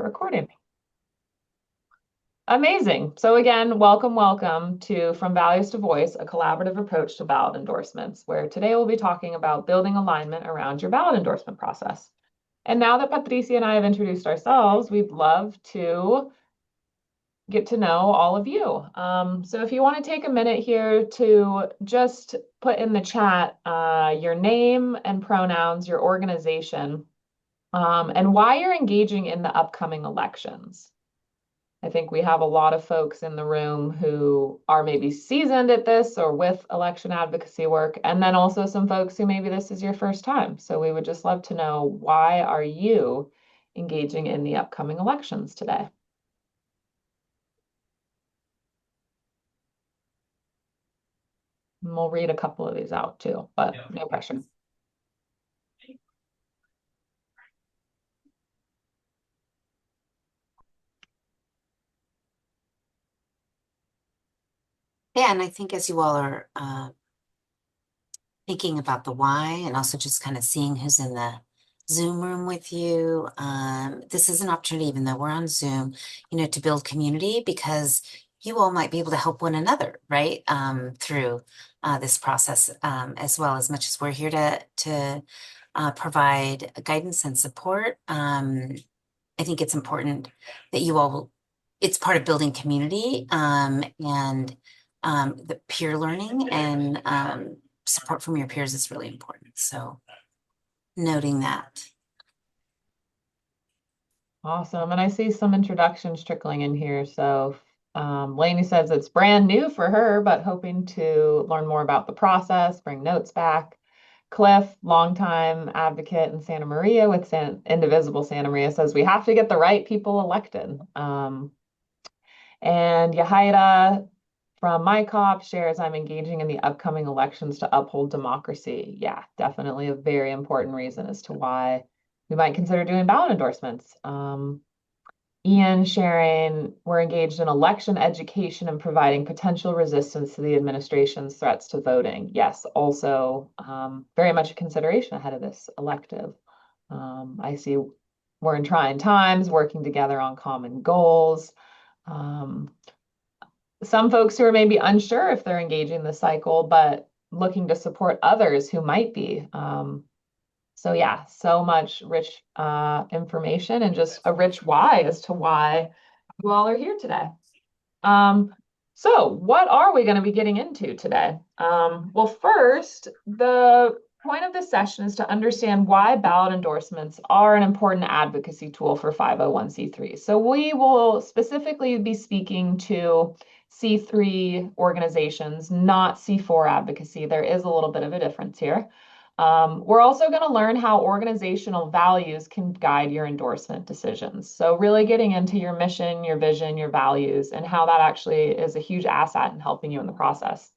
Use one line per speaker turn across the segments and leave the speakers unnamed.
recording. Amazing. So again, welcome to From Values to Voice, a collaborative approach to ballot endorsements, where today we'll be talking about building alignment around your ballot endorsement process. And now that Patricia and I have introduced ourselves, we'd love to get to know all of you. So if you want to take a minute here to just put in the chat your name and pronouns, your organization, and why you're engaging in the upcoming elections. I think we have a lot of folks in the room who are maybe seasoned at this or with election advocacy work, and then also some folks who maybe this is your first time. So we would just love to know, why are you engaging in the upcoming elections today? And we'll read a couple of these out too, but no pressure.
Yeah, and I think as you all are thinking about the why and also just kind of seeing who's in the Zoom room with you, this is an opportunity, even though we're on Zoom, to build community, because you all might be able to help one another, right, through this process, as well, as much as we're here to provide guidance and support. I think it's important that you all, it's part of building community, and the peer learning and support from your peers is really important. So noting that.
Awesome. And I see some introductions trickling in here. So Lainey says it's brand new for her, but hoping to learn more about the process, bring notes back. Cliff, longtime advocate in Santa Maria with Indivisible Santa Maria, says we have to get the right people elected. And Yahaira from MyCop shares, I'm engaging in the upcoming elections to uphold democracy. Yeah, definitely a very important reason as to why we might consider doing ballot endorsements. Ian sharing, we're engaged in election education and providing potential resistance to the administration's threats to voting. Yes, also very much a consideration ahead of this elective. I see we're in trying times, working together on common goals. Some folks who are maybe unsure if they're engaging the cycle, but looking to support others who might be. So yeah, so much rich information and just a rich why as to why you all are here today. So what are we going to be getting into today? Well, first, the point of this session is to understand why ballot endorsements are an important advocacy tool for 501c3. So we will specifically be speaking to C3 organizations, not C4 advocacy. There is a little bit of a difference here. We're also going to learn how organizational values can guide your endorsement decisions. So really getting into your mission, your vision, your values, and how that actually is a huge asset in helping you in the process.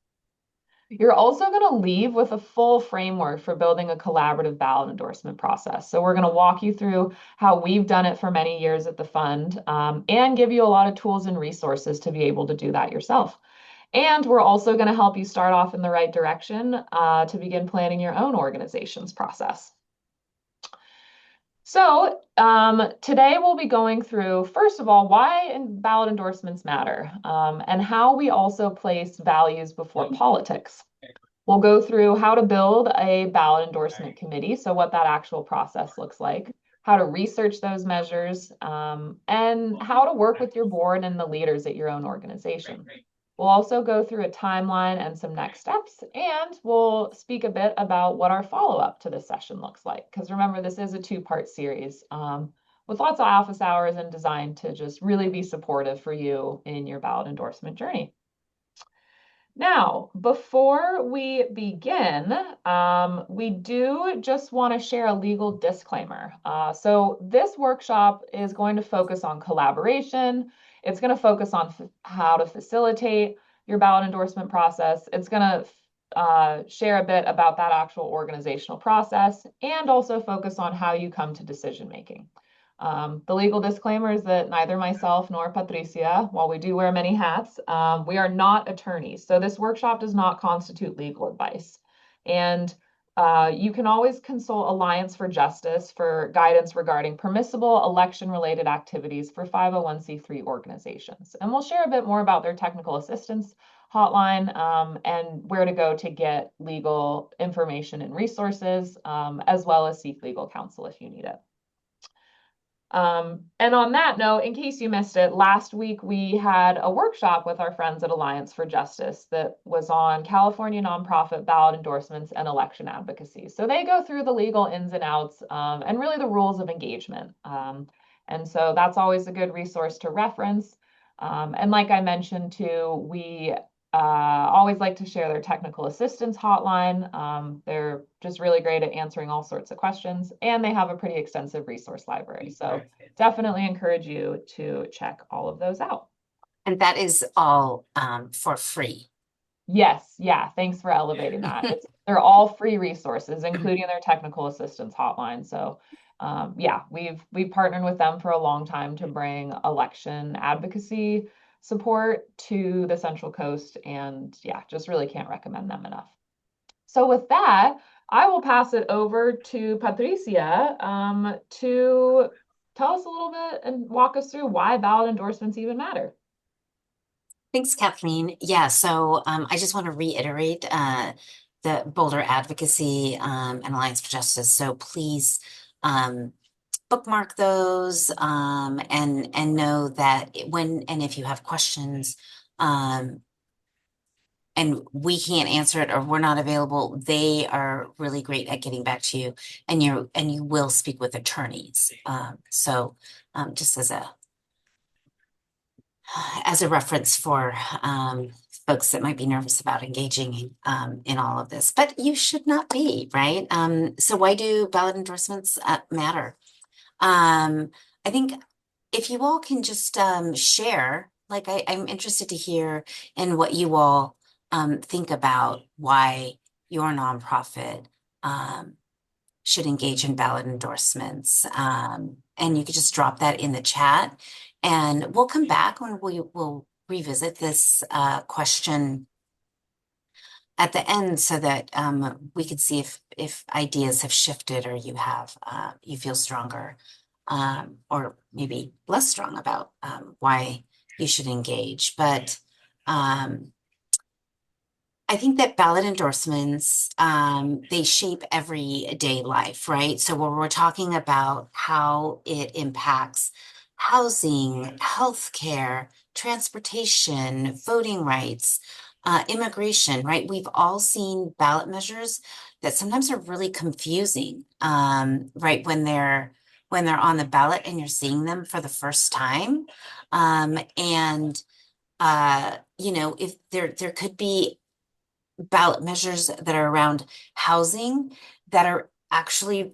You're also going to leave with a full framework for building a collaborative ballot endorsement process. So we're going to walk you through how we've done it for many years at the fund, and give you a lot of tools and resources to be able to do that yourself. And we're also going to help you start off in the right direction to begin planning your own organization's process. So today we'll be going through, first of all, why ballot endorsements matter, and how we also place values before politics. We'll go through how to build a ballot endorsement committee, so what that actual process looks like, how to research those measures, and how to work with your board and the leaders at your own organization. We'll also go through a timeline and some next steps, and we'll speak a bit about what our follow-up to this session looks like. Because remember, this is a two-part series with lots of office hours and designed to just really be supportive for you in your ballot endorsement journey. Now, before we begin, we do just want to share a legal disclaimer. So this workshop is going to focus on collaboration. It's going to focus on how to facilitate your ballot endorsement process. It's going to share a bit about that actual organizational process and also focus on how you come to decision making. The legal disclaimer is that neither myself nor Patricia, while we do wear many hats, we are not attorneys. So this workshop does not constitute legal advice. And You can always consult Alliance for Justice for guidance regarding permissible election-related activities for 501c3 organizations. And we'll share a bit more about their technical assistance hotline and where to go to get legal information and resources, as well as seek legal counsel if you need it. And on that note, in case you missed it, last week we had a workshop with our friends at Alliance for Justice that was on California nonprofit ballot endorsements and election advocacy. So they go through the legal ins and outs and really the rules of engagement. And so that's always a good resource to reference. And like I mentioned too, we always like to share their technical assistance hotline. They're just really great at answering all sorts of questions, and they have a pretty extensive resource library. So definitely encourage you to check all of those out.
And that is all for free.
Yes, yeah, thanks for elevating that. They're all free resources, including their technical assistance hotline. So yeah, we've partnered with them for a long time to bring election advocacy support to the Central Coast, and yeah, just really can't recommend them enough. So with that, I will pass it over to Patricia to tell us a little bit and walk us through why ballot endorsements even matter.
Thanks, Kathleen. Yeah, so I just want to reiterate the Boulder Advocacy and Alliance for Justice. So please bookmark those and know that when and if you have questions and we can't answer it or we're not available, they are really great at getting back to you, and you will speak with attorneys. So just as a reference for folks that might be nervous about engaging in all of this, but you should not be, right? So why do ballot endorsements matter? I think if you all can just share, like I'm interested to hear in what you all think about why your nonprofit should engage in ballot endorsements. And you could just drop that in the chat. And we'll come back when we will revisit this question at the end so that we could see if ideas have shifted or you feel stronger or maybe less strong about why you should engage. But I think that ballot endorsements, they shape everyday life, right? So when we're talking about how it impacts housing, healthcare, transportation, voting rights, immigration, right? We've all seen ballot measures that sometimes are really confusing, right? When they're on the ballot and you're seeing them for the first time. And if there could be ballot measures that are around housing that are actually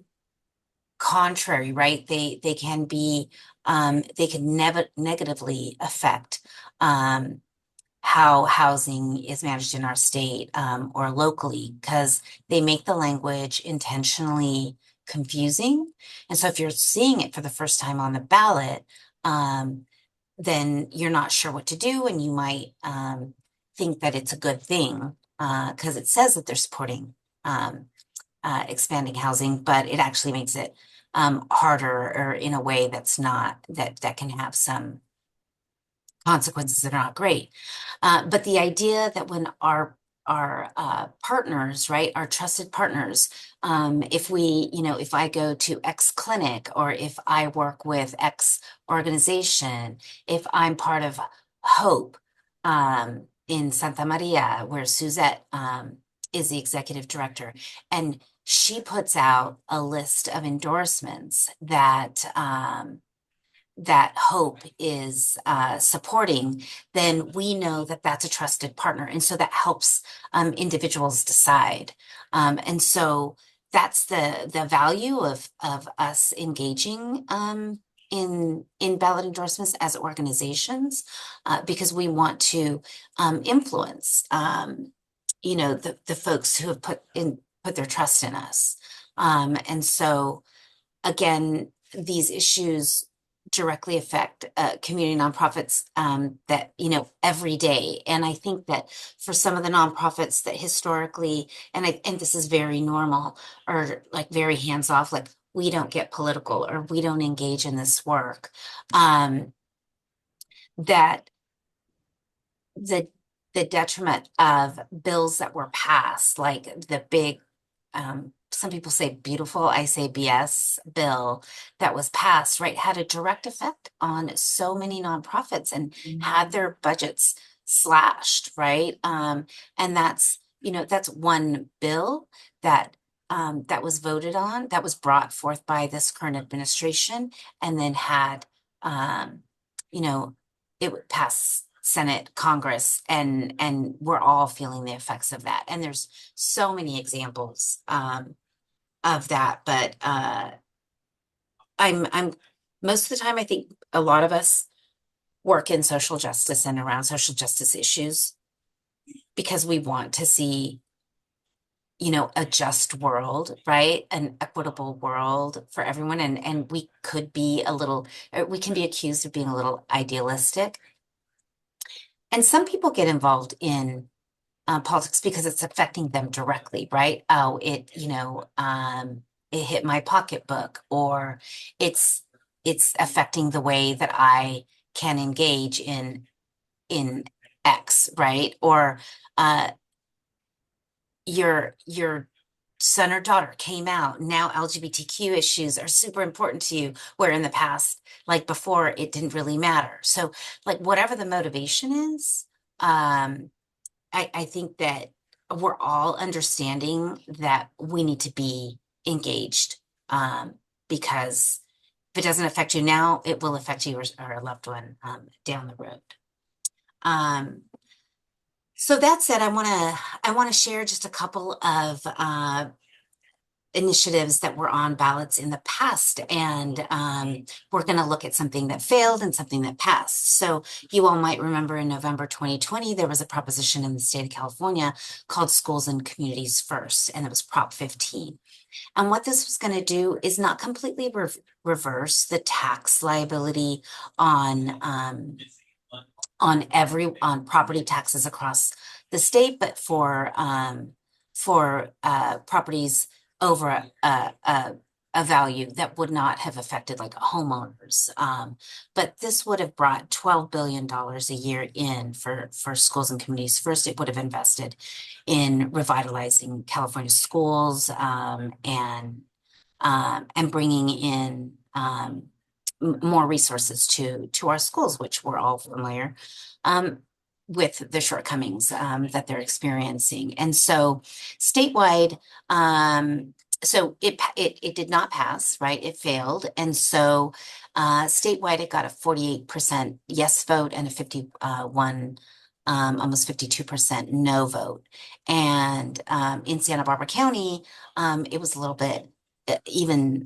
contrary, right? They can be they can never negatively affect how housing is managed in our state or locally because they make the language intentionally confusing. And so if you're seeing it for the first time on the ballot, then you're not sure what to do, and you might think that it's a good thing because it says that they're supporting expanding housing, but it actually makes it harder or in a way that's not that can have some consequences that are not great. But the idea that when our partners, right, our trusted partners, if I go to X clinic or if I work with X organization, if I'm part of Hope in Santa Maria, where Suzette is the executive director, and she puts out a list of endorsements that Hope is supporting, then we know that that's a trusted partner. And so that helps individuals decide. And so that's the value of us engaging in ballot endorsements as organizations, because we want to influence the folks who have put their trust in us. And so again, these issues directly affect community nonprofits that, every day. And I think that for some of the nonprofits that historically, and this is very normal, are like very hands off, like we don't get political or we don't engage in this work, that the detriment of bills that were passed, like the big, some people say beautiful, I say BS bill that was passed, right, had a direct effect on so many nonprofits and had their budgets slashed, right? And that's one bill that that was voted on, that was brought forth by this current administration, and then had you know, it would pass Senate, Congress, and we're all feeling the effects of that. And there's so many examples of that. But I'm most of the time I think a lot of us work in social justice and around social justice issues because we want to see, a just world, right? An equitable world for everyone. And we could be we can be accused of being a little idealistic. And some people get involved in politics because it's affecting them directly, right? Oh, it hit my pocketbook, or it's affecting the way that I can engage in X, right? Or uh, your son or daughter came out. Now LGBTQ issues are super important to you, where in the past, like before, it didn't really matter. So, like whatever the motivation is, um, I think that we're all understanding that we need to be engaged, because if it doesn't affect you now, it will affect you or a loved one down the road. Um, so that said, I want to share just a couple of initiatives that were on ballots in the past. And we're going to look at something that failed and something that passed. So you all might remember in November 2020, there was a proposition in the state of California called Schools and Communities First, and it was Prop 15. And what this was going to do is not completely reverse the tax liability on on property taxes across the state, but for properties over a value that would not have affected like homeowners. But this would have brought $12 billion a year in for schools and communities. First, it would have invested in revitalizing California schools, and bringing in more resources to our schools, which we're all familiar um, with the shortcomings that they're experiencing. And so statewide, so it did not pass, right? It failed. And so statewide, it got a 48% yes vote and a 51, almost 52% no vote. And in Santa Barbara County, it was a little bit even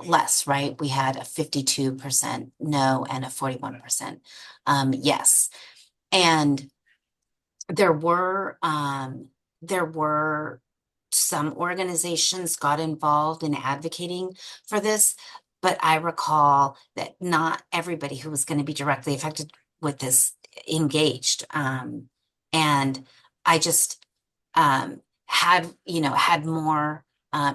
less, right? We had a 52% no and a 41% yes. And there were some organizations got involved in advocating for this, but I recall that not everybody who was going to be directly affected with this engaged. And I just had more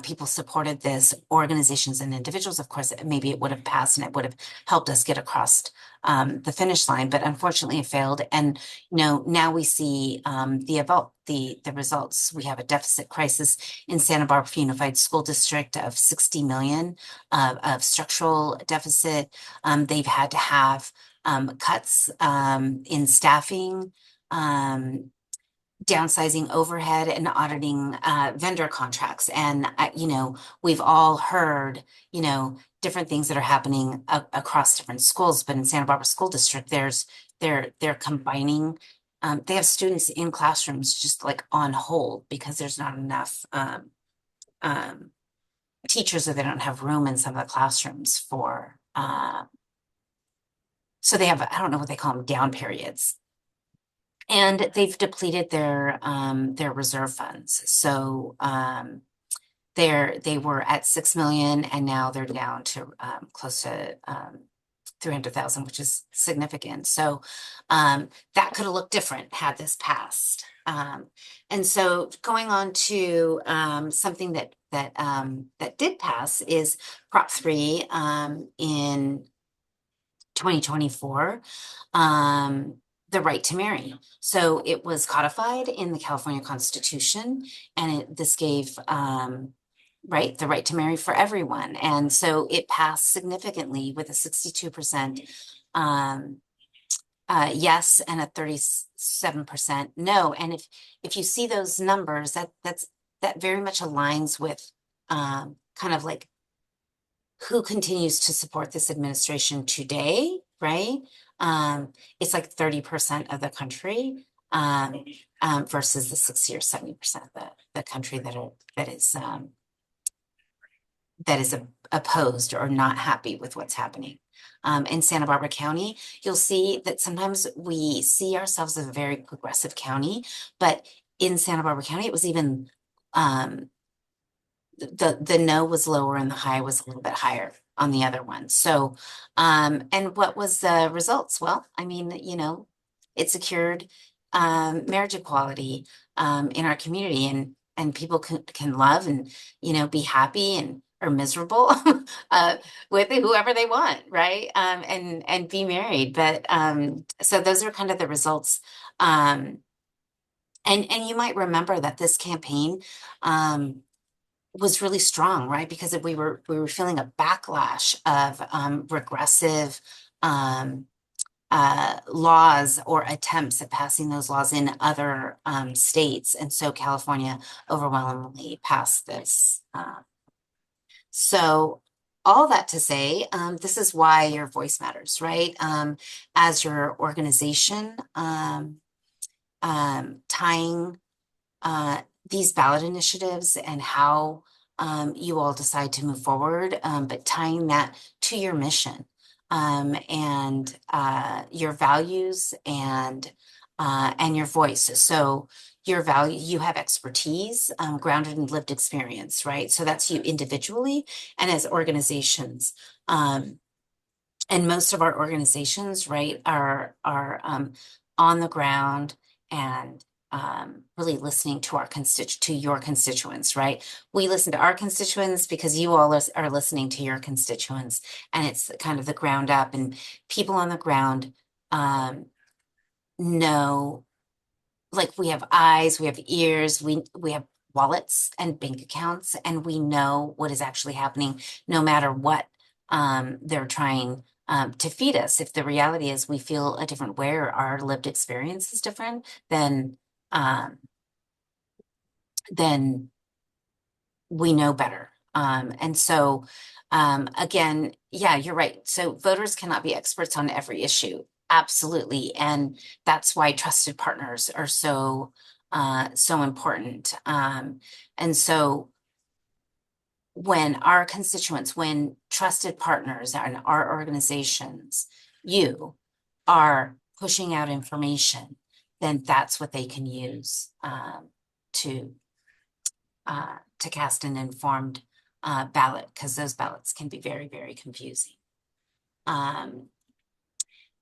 people supported this, organizations and individuals. Of course, maybe it would have passed and it would have helped us get across the finish line, but unfortunately it failed. And now we see the results. We have a deficit crisis in Santa Barbara Unified School District of 60 million of structural deficit. They've had to have cuts in staffing, downsizing overhead, and auditing vendor contracts. And we've all heard different things that are happening across different schools. But in Santa Barbara School District, they're combining. They have students in classrooms just like on hold because there's not enough teachers, or they don't have room in some of the classrooms for. So they have, I don't know what they call them, down periods. And they've depleted their reserve funds. So they were at 6 million, and now they're down to close to 300,000, which is significant. So that could have looked different had this passed. And so going on to something that did pass is Prop 3 in 2024, the right to marry. So it was codified in the California Constitution, and this gave the right to marry for everyone. And so it passed significantly with a 62% yes and a 37% no. And if you see those numbers, that very much aligns with kind of like who continues to support this administration today, right? It's like 30% of the country versus the 60 or 70% of the country that is opposed or not happy with what's happening. In Santa Barbara County, you'll see that sometimes we see ourselves as a very progressive county, but in Santa Barbara County, it was even the no was lower and the high was a little bit higher on the other one. So, and what was the results? Well, I mean, it secured marriage equality in our community, and people can love and be happy and or miserable with whoever they want, right? And be married. But so those are kind of the results. And you might remember that this campaign was really strong, right? Because we were feeling a backlash of regressive laws or attempts at passing those laws in other states, and so California overwhelmingly passed this. So all that to say, this is why your voice matters, right? As your organization, tying these ballot initiatives and how you all decide to move forward, but tying that to your mission and your values and your voice. So your value, you have expertise grounded in lived experience, right? So that's you individually and as organizations. And most of our organizations, right, are on the ground and really listening to your constituents, right? We listen to our constituents because you all are listening to your constituents, and it's kind of the ground up, and people on the ground know, like we have eyes, we have ears, we have wallets and bank accounts, and we know what is actually happening, no matter what they're trying to feed us. If the reality is we feel a different way or our lived experience is different, um, then we know better. And so, again, yeah, you're right. So voters cannot be experts on every issue. Absolutely. And that's why trusted partners are so important. And so when our constituents, when trusted partners and our organizations, you are pushing out information, then that's what they can use to cast an informed ballot, because those ballots can be very, very confusing.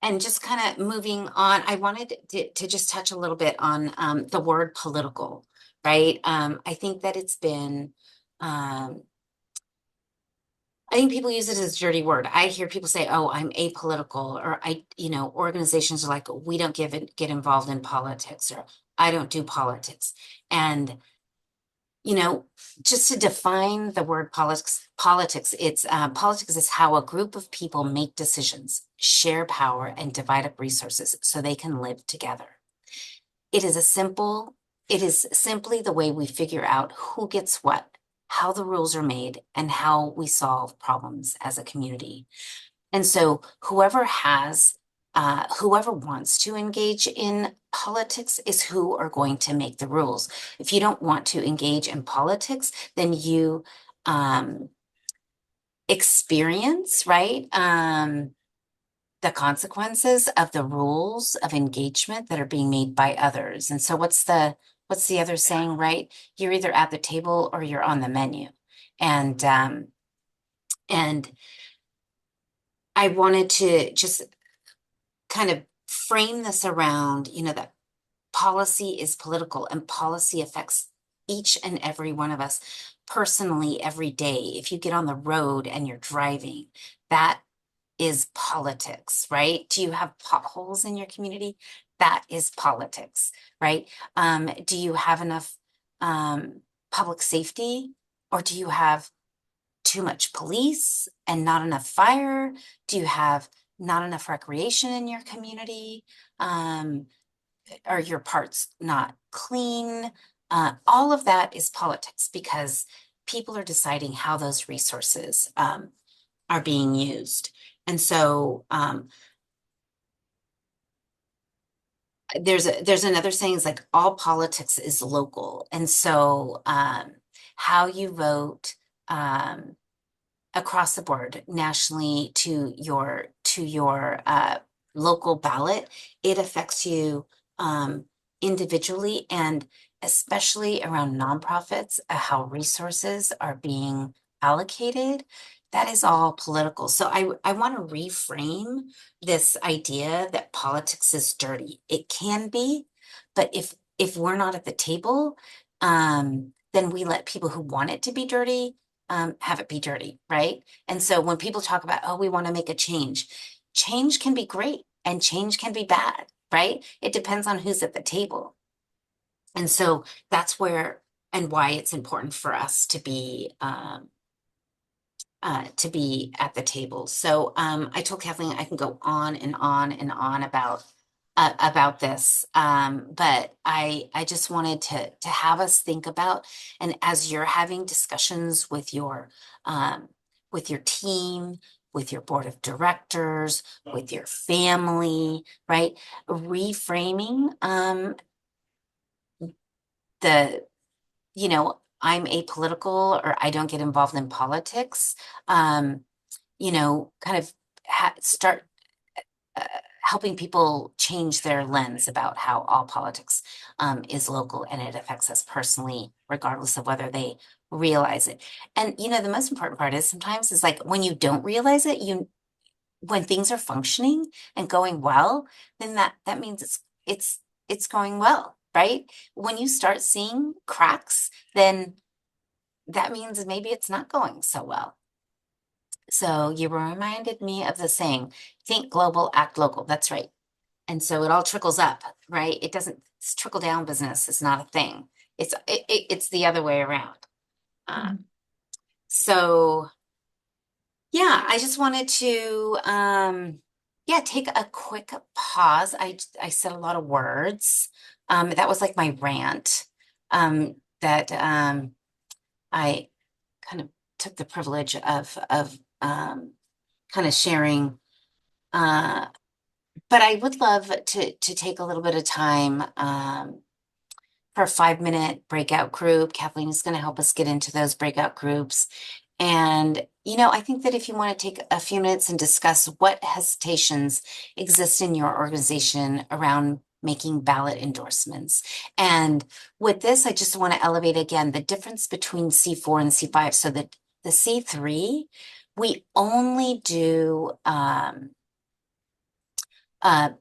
And just kind of moving on, I wanted to just touch a little bit on the word political, right? I think that it's been, I think people use it as a dirty word. I hear people say, "Oh, I'm apolitical," or organizations are like, "We don't get involved in politics," or "I don't do politics." And just to define the word politics, it's politics is how a group of people make decisions, share power, and divide up resources so they can live together. It is simply the way we figure out who gets what, how the rules are made, and how we solve problems as a community. And so whoever wants to engage in politics is who are going to make the rules. If you don't want to engage in politics, then you experience, right, the consequences of the rules of engagement that are being made by others. And so what's the other saying, right? You're either at the table or you're on the menu. And I wanted to just kind of frame this around, that policy is political and policy affects each and every one of us personally every day. If you get on the road and you're driving, that is politics, right? Do you have potholes in your community? That is politics, right? Do you have enough public safety, or do you have too much police and not enough fire? Do you have not enough recreation in your community? Um, are your parts not clean? All of that is politics because people are deciding how those resources are being used. And so there's another saying is like all politics is local. And so how you vote across the board nationally to your local ballot, it affects you individually and especially around nonprofits, how resources are being allocated. That is all political. So I want to reframe this idea that politics is dirty. It can be, but if we're not at the table, then we let people who want it to be dirty have it be dirty, right? And so when people talk about, oh, we want to make a change, change can be great and change can be bad, right? It depends on who's at the table. And so that's where and why it's important for us to be at the table. So I told Kathleen I can go on and on and on about this, but I just wanted to have us think about, and as you're having discussions with your team, with your board of directors, with your family, right? Reframing the I'm apolitical or I don't get involved in politics. Um, kind of start uh, helping people change their lens about how all politics is local and it affects us personally, regardless of whether they realize it. And the most important part is sometimes is like when you don't realize it, when things are functioning and going well, then that means it's going well, right? When you start seeing cracks, then that means maybe it's not going so well. So you reminded me of the saying, think global, act local. That's right. And so it all trickles up, right? It doesn't, it's trickle down business is not a thing. It's the other way around. Uh,
Mhm.
so yeah, I just wanted to yeah, take a quick pause. I said a lot of words. That was like my rant. That I kind of took the privilege of kind of sharing. Uh, but I would love to take a little bit of time for a 5 minute breakout group. Kathleen is going to help us get into those breakout groups. And, I think that if you want to take a few minutes and discuss what hesitations exist in your organization around making ballot endorsements. And with this, I just want to elevate again the difference between C4 and C5. So that the C3, we only do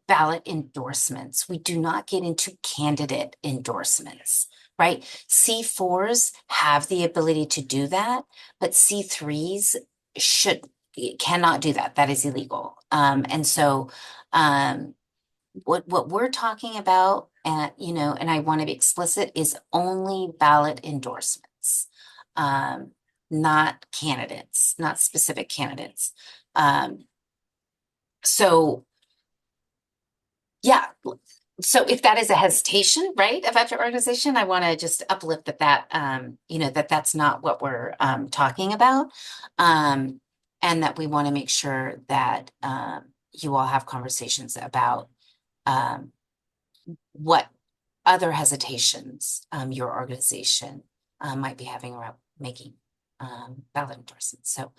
ballot endorsements. We do not get into candidate endorsements, right? C4s have the ability to do that, but C3s should cannot do that. That is illegal. And so what we're talking about, and I want to be explicit, is only ballot endorsements, um, not candidates, not specific candidates. Um, so yeah. So if that is a hesitation, right, about your organization, I want to just uplift that's not what we're talking about. Um, and that we want to make sure that you all have conversations about um, what other hesitations your organization might be having around making ballot endorsements. So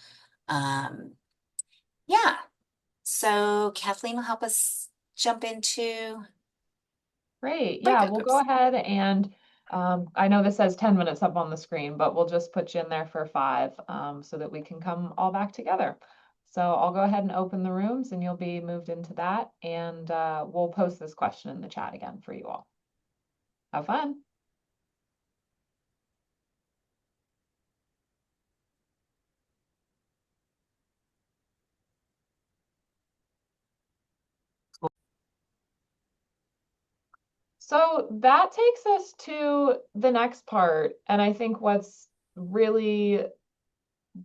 yeah. So Kathleen will help us jump into
Great. Yeah,
breakout
we'll go
groups.
ahead and I know this says 10 minutes up on the screen, but we'll just put you in there for 5 so that we can come all back together. So I'll go ahead and open the rooms and you'll be moved into that. And we'll post this question in the chat again for you all. Have fun. So that takes us to the next part. And I think what's really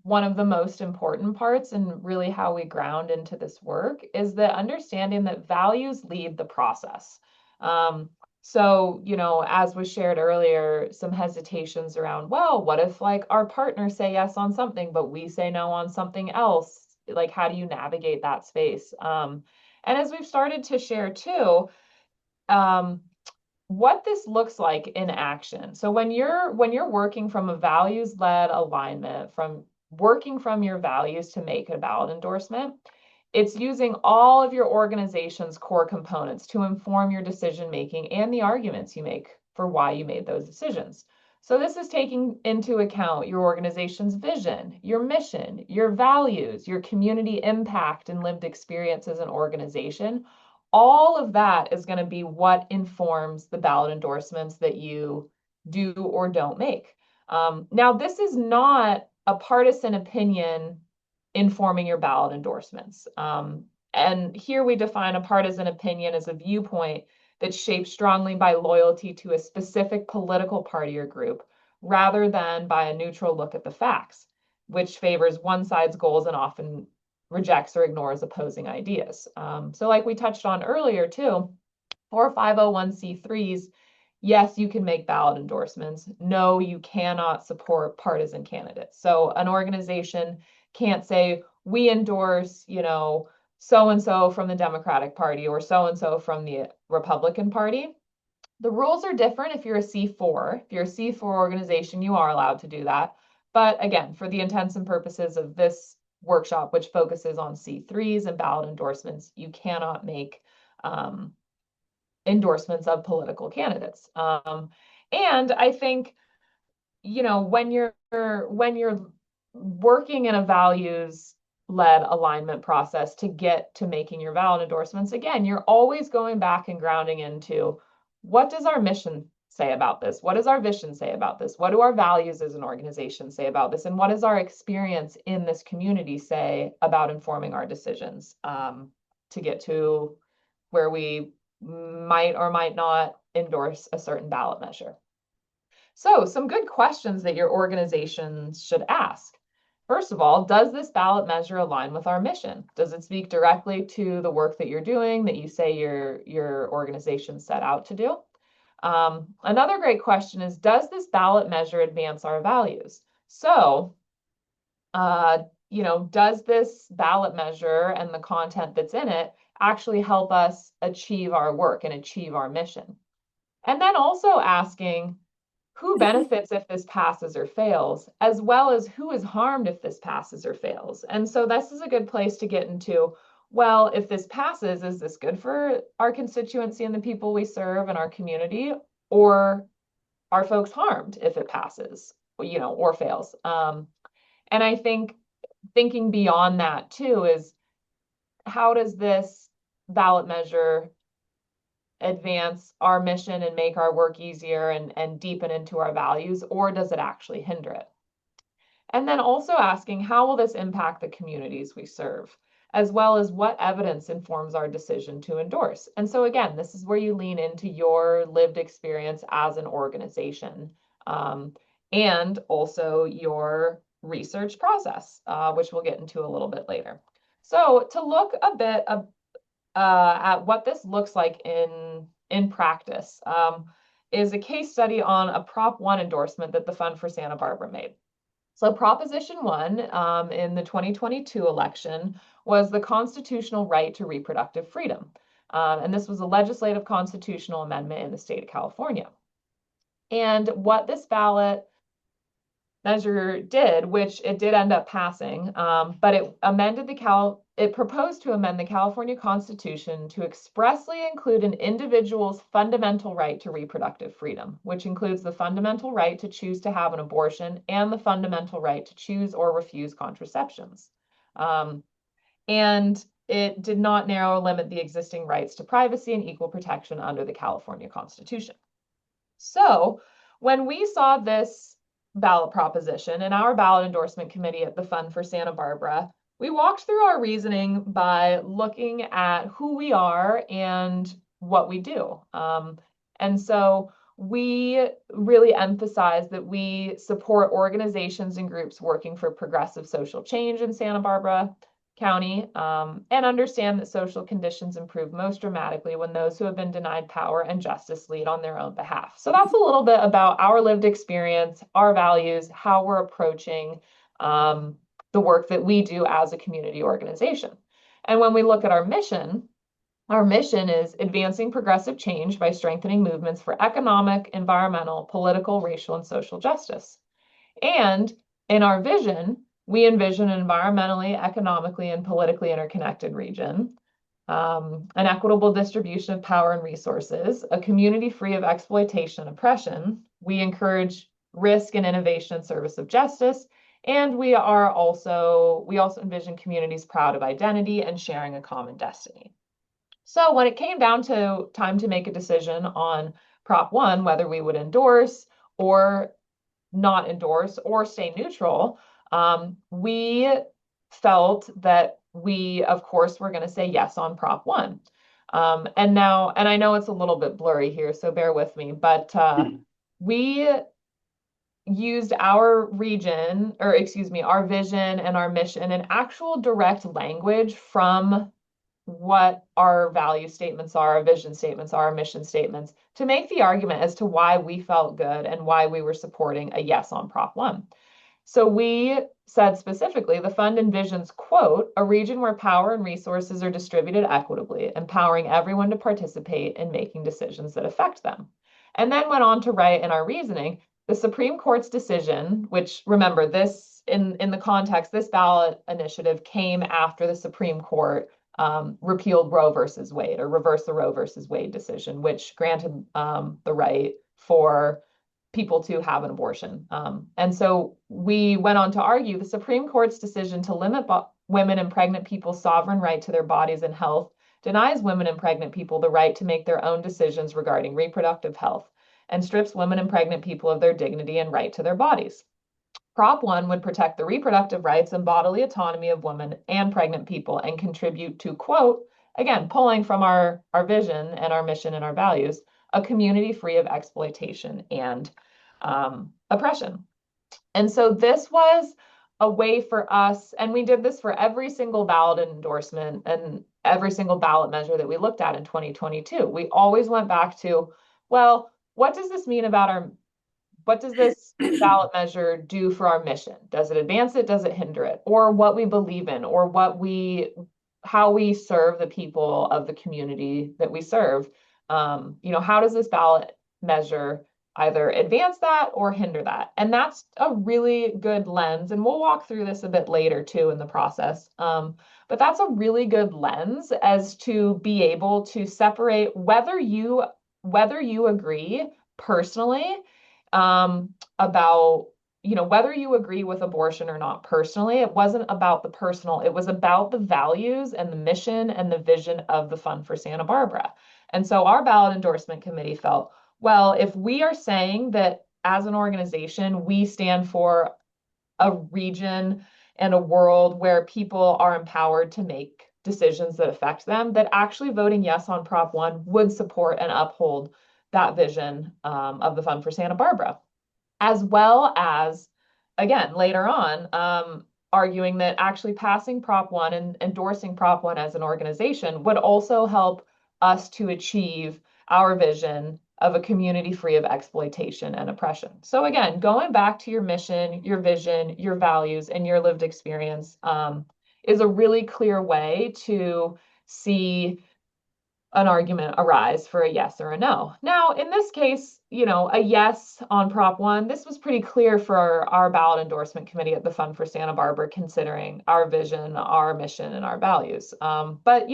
one of the most important parts and really how we ground into this work is the understanding that values lead the process. Um, so, as was shared earlier, some hesitations around, well, what if like our partners say yes on something, but we say no on something else? Like, how do you navigate that space? And as we've started to share too, um, what this looks like in action. So when you're working from a values-led alignment, from working from your values to make a ballot endorsement, it's using all of your organization's core components to inform your decision making and the arguments you make for why you made those decisions. So this is taking into account your organization's vision, your mission, your values, your community impact and lived experience as an organization. All of that is going to be what informs the ballot endorsements that you do or don't make. Now, this is not a partisan opinion informing your ballot endorsements. And here we define a partisan opinion as a viewpoint that's shaped strongly by loyalty to a specific political party or group, rather than by a neutral look at the facts, which favors one side's goals and often rejects or ignores opposing ideas. So like we touched on earlier too, for 501c3s, yes, you can make ballot endorsements. No, you cannot support partisan candidates. So an organization can't say, we endorse, so-and-so from the Democratic Party or so-and-so from the Republican Party. The rules are different if you're a C4. If you're a C4 organization, you are allowed to do that. But again, for the intents and purposes of this workshop, which focuses on C3s and ballot endorsements, you cannot make endorsements of political candidates. And I think, when you're working in a values led alignment process to get to making your ballot endorsements, again, you're always going back and grounding into, what does our mission say about this? What does our vision say about this? What do our values as an organization say about this? And what does our experience in this community say about informing our decisions to get to where we might or might not endorse a certain ballot measure? So, some good questions that your organization should ask. First of all, does this ballot measure align with our mission? Does it speak directly to the work that you're doing, that you say your organization set out to do? Another great question is, does this ballot measure advance our values? So, does this ballot measure and the content that's in it actually help us achieve our work and achieve our mission? And then also asking, who benefits if this passes or fails, as well as who is harmed if this passes or fails. And so this is a good place to get into, well, if this passes, is this good for our constituency and the people we serve and our community, or are folks harmed if it passes, or fails? And I think thinking beyond that too is, how does this ballot measure advance our mission and make our work easier and deepen into our values, or does it actually hinder it? And then also asking, how will this impact the communities we serve, as well as what evidence informs our decision to endorse? And so again, this is where you lean into your lived experience as an organization, and also your research process, which we'll get into a little bit later. So to look a bit at what this looks like in practice, is a case study on a Prop 1 endorsement that the Fund for Santa Barbara made. So Proposition 1 in the 2022 election was the constitutional right to reproductive freedom. And this was a legislative constitutional amendment in the state of California. And what this ballot measure did, which it did end up passing, but it proposed to amend the California Constitution to expressly include an individual's fundamental right to reproductive freedom, which includes the fundamental right to choose to have an abortion and the fundamental right to choose or refuse contraceptions. and it did not narrow or limit the existing rights to privacy and equal protection under the California Constitution. So when we saw this ballot proposition in our ballot endorsement committee at the Fund for Santa Barbara, we walked through our reasoning by looking at who we are and what we do. And so we really emphasize that we support organizations and groups working for progressive social change in Santa Barbara County, and understand that social conditions improve most dramatically when those who have been denied power and justice lead on their own behalf. So that's a little bit about our lived experience, our values, how we're approaching the work that we do as a community organization. And when we look at our mission is advancing progressive change by strengthening movements for economic, environmental, political, racial, and social justice. And in our vision, we envision an environmentally, economically, and politically interconnected region, an equitable distribution of power and resources, a community free of exploitation and oppression. We encourage risk and innovation in service of justice. And we also envision communities proud of identity and sharing a common destiny. So when it came down to time to make a decision on Prop 1, whether we would endorse or not endorse or stay neutral, we felt that we, of course, were going to say yes on Prop 1. And I know it's a little bit blurry here, so bear with me, but we used our region, or excuse me, our vision and our mission and actual direct language from what our value statements are, our vision statements are, our mission statements, to make the argument as to why we felt good and why we were supporting a yes on Prop 1. So we said specifically, the fund envisions, quote, a region where power and resources are distributed equitably, empowering everyone to participate in making decisions that affect them. And then went on to write in our reasoning, the Supreme Court's decision, which remember this in the context, this ballot initiative came after the Supreme Court repealed Roe versus Wade or reversed the Roe versus Wade decision, which granted the right for people to have an abortion. And so we went on to argue the Supreme Court's decision to limit women and pregnant people's sovereign right to their bodies and health denies women and pregnant people the right to make their own decisions regarding reproductive health and strips women and pregnant people of their dignity and right to their bodies. Prop 1 would protect the reproductive rights and bodily autonomy of women and pregnant people and contribute to, quote, again, pulling from our vision and our mission and our values, a community free of exploitation and oppression. And so this was a way for us, and we did this for every single ballot endorsement and every single ballot measure that we looked at in 2022. We always went back to, well, what does this mean about what does this ballot measure do for our mission? Does it advance it? Does it hinder it? Or what we believe in, or how we serve the people of the community that we serve? How does this ballot measure either advance that or hinder that? And that's a really good lens. And we'll walk through this a bit later too in the process. But that's a really good lens as to be able to separate whether you agree personally about whether you agree with abortion or not personally. It wasn't about the personal, it was about the values and the mission and the vision of the Fund for Santa Barbara. And so our ballot endorsement committee felt, well, if we are saying that as an organization, we stand for a region and a world where people are empowered to make decisions that affect them, that actually voting yes on Prop 1 would support and uphold that vision of the Fund for Santa Barbara, as well as, again, later on, arguing that actually passing Prop 1 and endorsing Prop 1 as an organization would also help us to achieve our vision of a community free of exploitation and oppression. So again, going back to your mission, your vision, your values, and your lived experience is a really clear way to see an argument arise for a yes or a no. Now, in this case, a yes on Prop 1, this was pretty clear for our ballot endorsement committee at the Fund for Santa Barbara, considering our vision, our mission, and our values. But,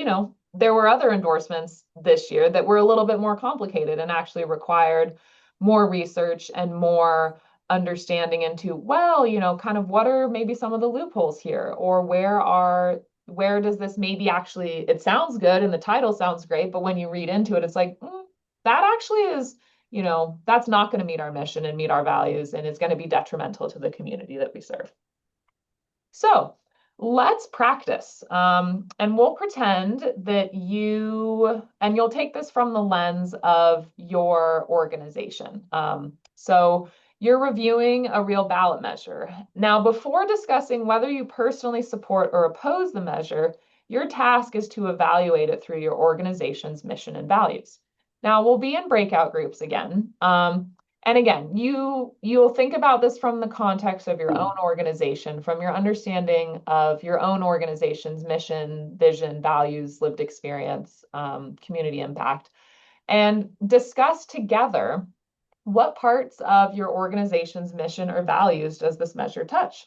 there were other endorsements this year that were a little bit more complicated and actually required more research and more understanding into, well, kind of what are maybe some of the loopholes here, or where are where does this maybe actually, it sounds good and the title sounds great, but when you read into it, it's like, that actually is, that's not going to meet our mission and meet our values, and it's going to be detrimental to the community that we serve. So let's practice. And we'll pretend that and you'll take this from the lens of your organization. So you're reviewing a real ballot measure. Now, before discussing whether you personally support or oppose the measure, your task is to evaluate it through your organization's mission and values. Now, we'll be in breakout groups again. And again, you'll think about this from the context of your own organization, from your understanding of your own organization's mission, vision, values, lived experience, community impact, and discuss together what parts of your organization's mission or values does this measure touch?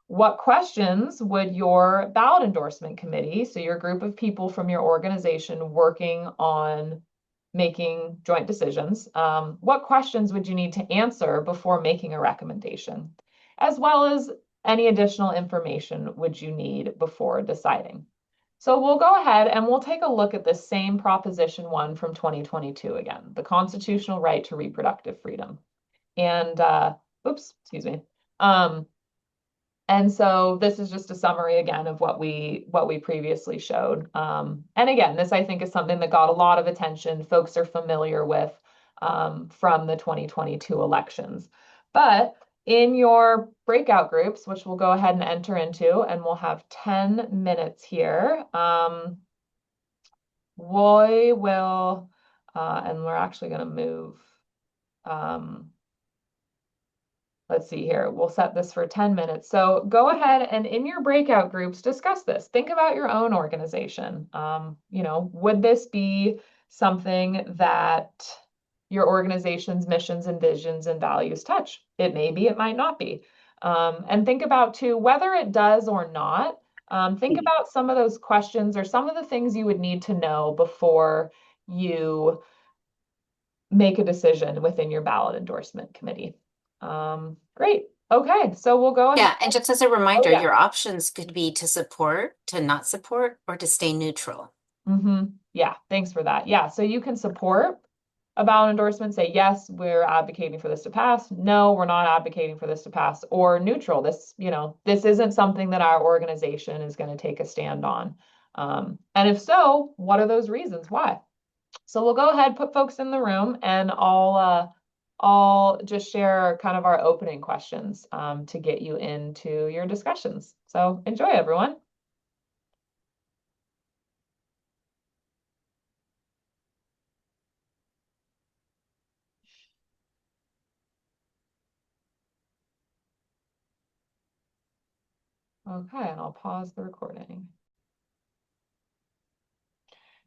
What questions would your ballot endorsement committee, so your group of people from your organization working on making joint decisions, what questions would you need to answer before making a recommendation? As well as any additional information would you need before deciding? So we'll go ahead and we'll take a look at the same Proposition 1 from 2022 again, the constitutional right to reproductive freedom. And, oops, excuse me. And so this is just a summary again of what we previously showed. And again, this I think is something that got a lot of attention. Folks are familiar with from the 2022 elections. But in your breakout groups, which we'll go ahead and enter into, and we'll have 10 minutes here, we will, and we're actually going to move. Let's see here. We'll set this for 10 minutes. So go ahead and in your breakout groups, discuss this. Think about your own organization. Would this be something that your organization's missions and visions and values touch? It may be, it might not be. And think about too, whether it does or not, think about some of those questions or some of the things you would need to know before you make a decision within your ballot endorsement committee. Great. Okay, so we'll go ahead.
Yeah, and just as a reminder,
yeah.
your options could be to support, to not support, or to stay neutral.
Yeah, thanks for that. Yeah, so you can support a ballot endorsement, say, yes, we're advocating for this to pass. No, we're not advocating for this to pass. Or neutral, this isn't something that our organization is going to take a stand on. And if so, what are those reasons? Why? So we'll go ahead, put folks in the room, and I'll just share kind of our opening questions to get you into your discussions. So enjoy, everyone. Okay, and I'll pause the recording.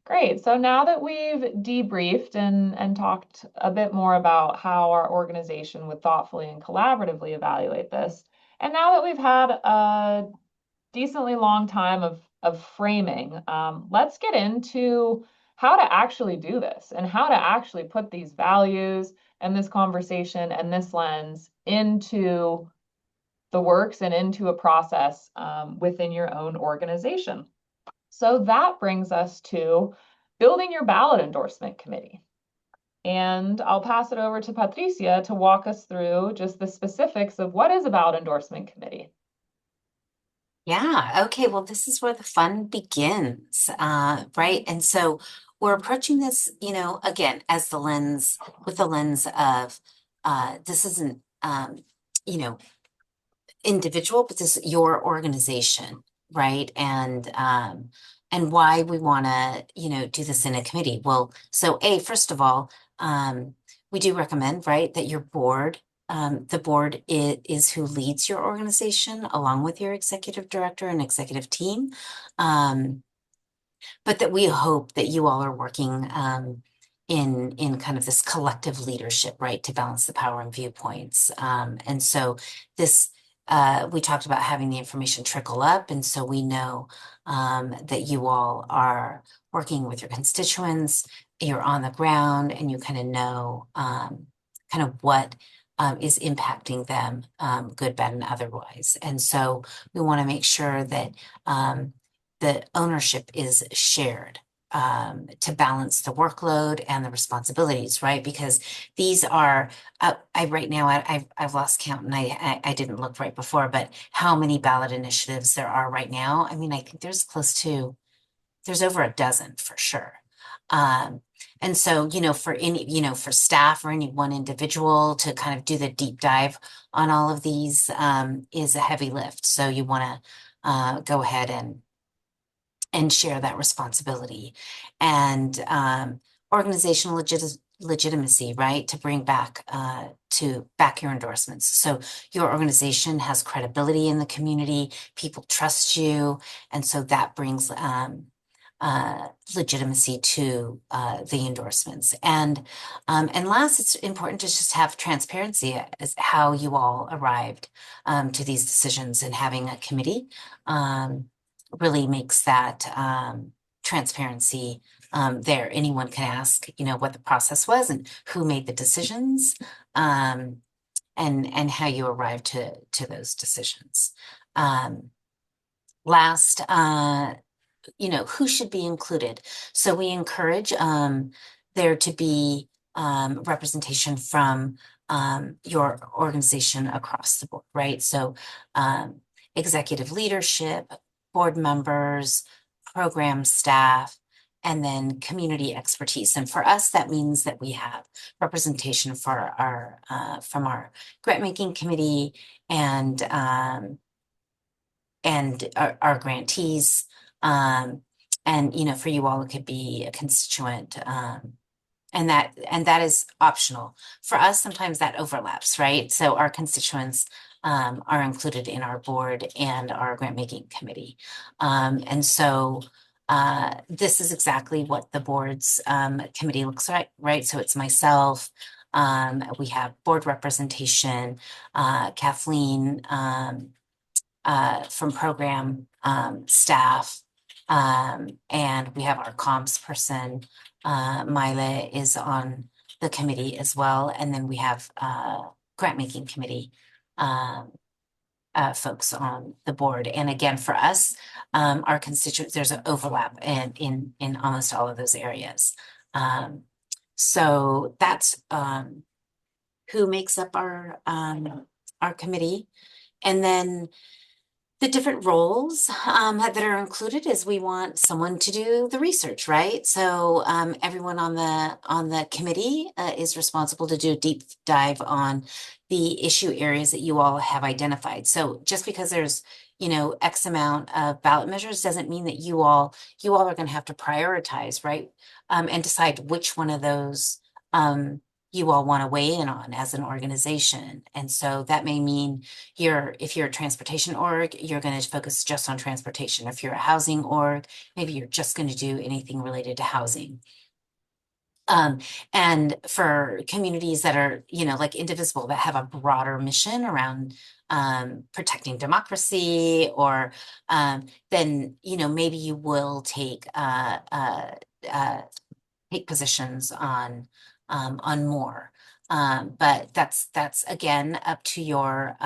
Great. So now that we've debriefed and talked a bit more about how our organization would thoughtfully and collaboratively evaluate this, and now that we've had a decently long time of framing, let's get into how to actually do this and how to actually put these values and this conversation and this lens into the works and into a process within your own organization. So that brings us to building your ballot endorsement committee. And I'll pass it over to Patricia to walk us through just the specifics of what is a ballot endorsement committee.
Yeah, okay, well, this is where the fun begins, right? And so we're approaching this, again, with the lens of this isn't, individual, but this is your organization, right? And why we want to, do this in a committee. Well, so first of all, we do recommend, right, that your board, the board is who leads your organization along with your executive director and executive team. But that we hope that you all are working in kind of this collective leadership, right, to balance the power and viewpoints. And so this we talked about having the information trickle up, and so we know that you all are working with your constituents, you're on the ground, and you kind of know kind of what is impacting them, good, bad, and otherwise. And so we want to make sure that the ownership is shared to balance the workload and the responsibilities, right? Because these are, I right now, I've lost count and I didn't look right before, but how many ballot initiatives there are right now? I mean, I think there's over a dozen for sure. Um, and so, for for staff or any one individual to kind of do the deep dive on all of these is a heavy lift. So you want to go ahead and share that responsibility and organizational legitimacy, right? To bring back to back your endorsements. So your organization has credibility in the community, people trust you, and so that brings legitimacy to the endorsements. And last, it's important to just have transparency as how you all arrived to these decisions, and having a committee really makes that transparency there. Anyone can ask, what the process was and who made the decisions, and how you arrived to those decisions. Last, who should be included. So we encourage there to be representation from your organization across the board, right? So executive leadership, board members, program staff, and then community expertise. And for us, that means that we have representation for our from our grant making committee and our grantees. And for you all, it could be a constituent, and that is optional. For us, sometimes that overlaps, right? So our constituents are included in our board and our grant making committee. And so this is exactly what the board's committee looks like, right? So it's myself. We have board representation, Kathleen from program staff, and we have our comms person. Mila is on the committee as well, and then we have grant making committee folks on the board. And again, for us, our constituents, there's an overlap in almost all of those areas. So that's who makes up our committee. And then the different roles that are included is we want someone to do the research, right? So everyone on the committee is responsible to do a deep dive on the issue areas that you all have identified. So just because there's X amount of ballot measures doesn't mean that you all are going to have to prioritize, right? And decide which one of those you all want to weigh in on as an organization. And so that may mean if you're a transportation org, you're going to focus just on transportation. If you're a housing org, maybe you're just going to do anything related to housing. And for communities that are, like Indivisible, that have a broader mission around protecting democracy, or then, maybe you will take positions on more. But that's again up to your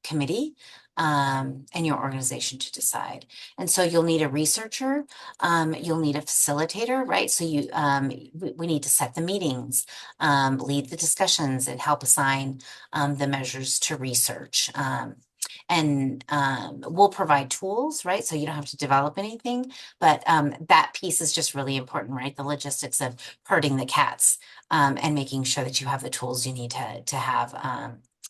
committee and your organization to decide. And so you'll need a researcher, you'll need a facilitator, right? So we need to set the meetings, lead the discussions, and help assign the measures to research. And we'll provide tools, right? So you don't have to develop anything, but that piece is just really important, right? The logistics of herding the cats and making sure that you have the tools you need to have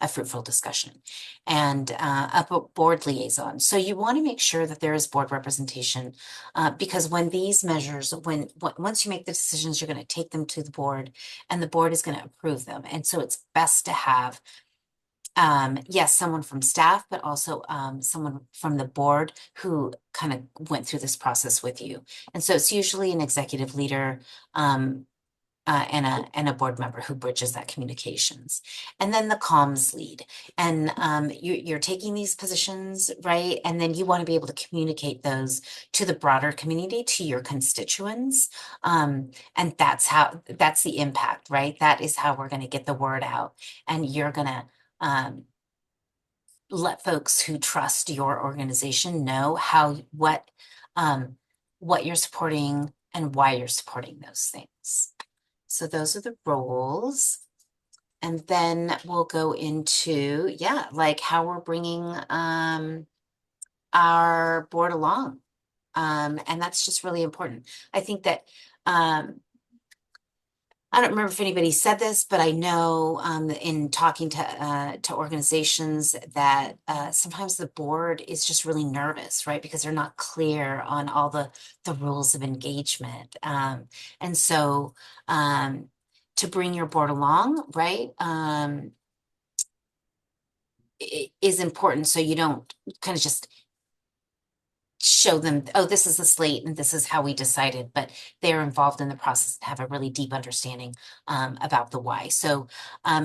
a fruitful discussion. And a board liaison. So you want to make sure that there is board representation because when these measures, once you make the decisions, you're going to take them to the board, and the board is going to approve them. And so it's best to have yes, someone from staff, but also someone from the board who kind of went through this process with you. And so it's usually an executive leader and a board member who bridges that communications. And then the comms lead. And you're taking these positions, right? And then you want to be able to communicate those to the broader community, to your constituents. And that's the impact, right? That is how we're going to get the word out. And you're going to let folks who trust your organization know what what you're supporting and why you're supporting those things. So those are the roles. And then we'll go into, yeah, like how we're bringing our board along. And that's just really important. I think that I don't remember if anybody said this, but I know in talking to organizations that sometimes the board is just really nervous, right? Because they're not clear on all the rules of engagement. And so to bring your board along, right, is important so you don't kind of just show them, oh, this is the slate and this is how we decided, but they're involved in the process and have a really deep understanding about the why. So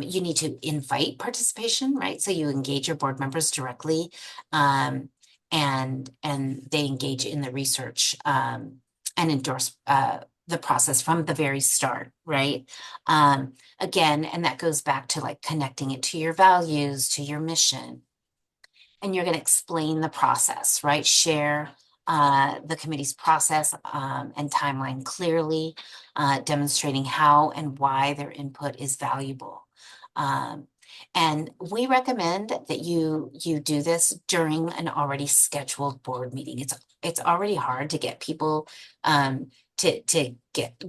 you need to invite participation, right? So you engage your board members directly and they engage in the research and endorse the process from the very start, right? Again, and that goes back to like connecting it to your values, to your mission, and you're going to explain the process, right? Share the committee's process and timeline clearly, demonstrating how and why their input is valuable. And we recommend that you do this during an already scheduled board meeting. It's already hard to get people to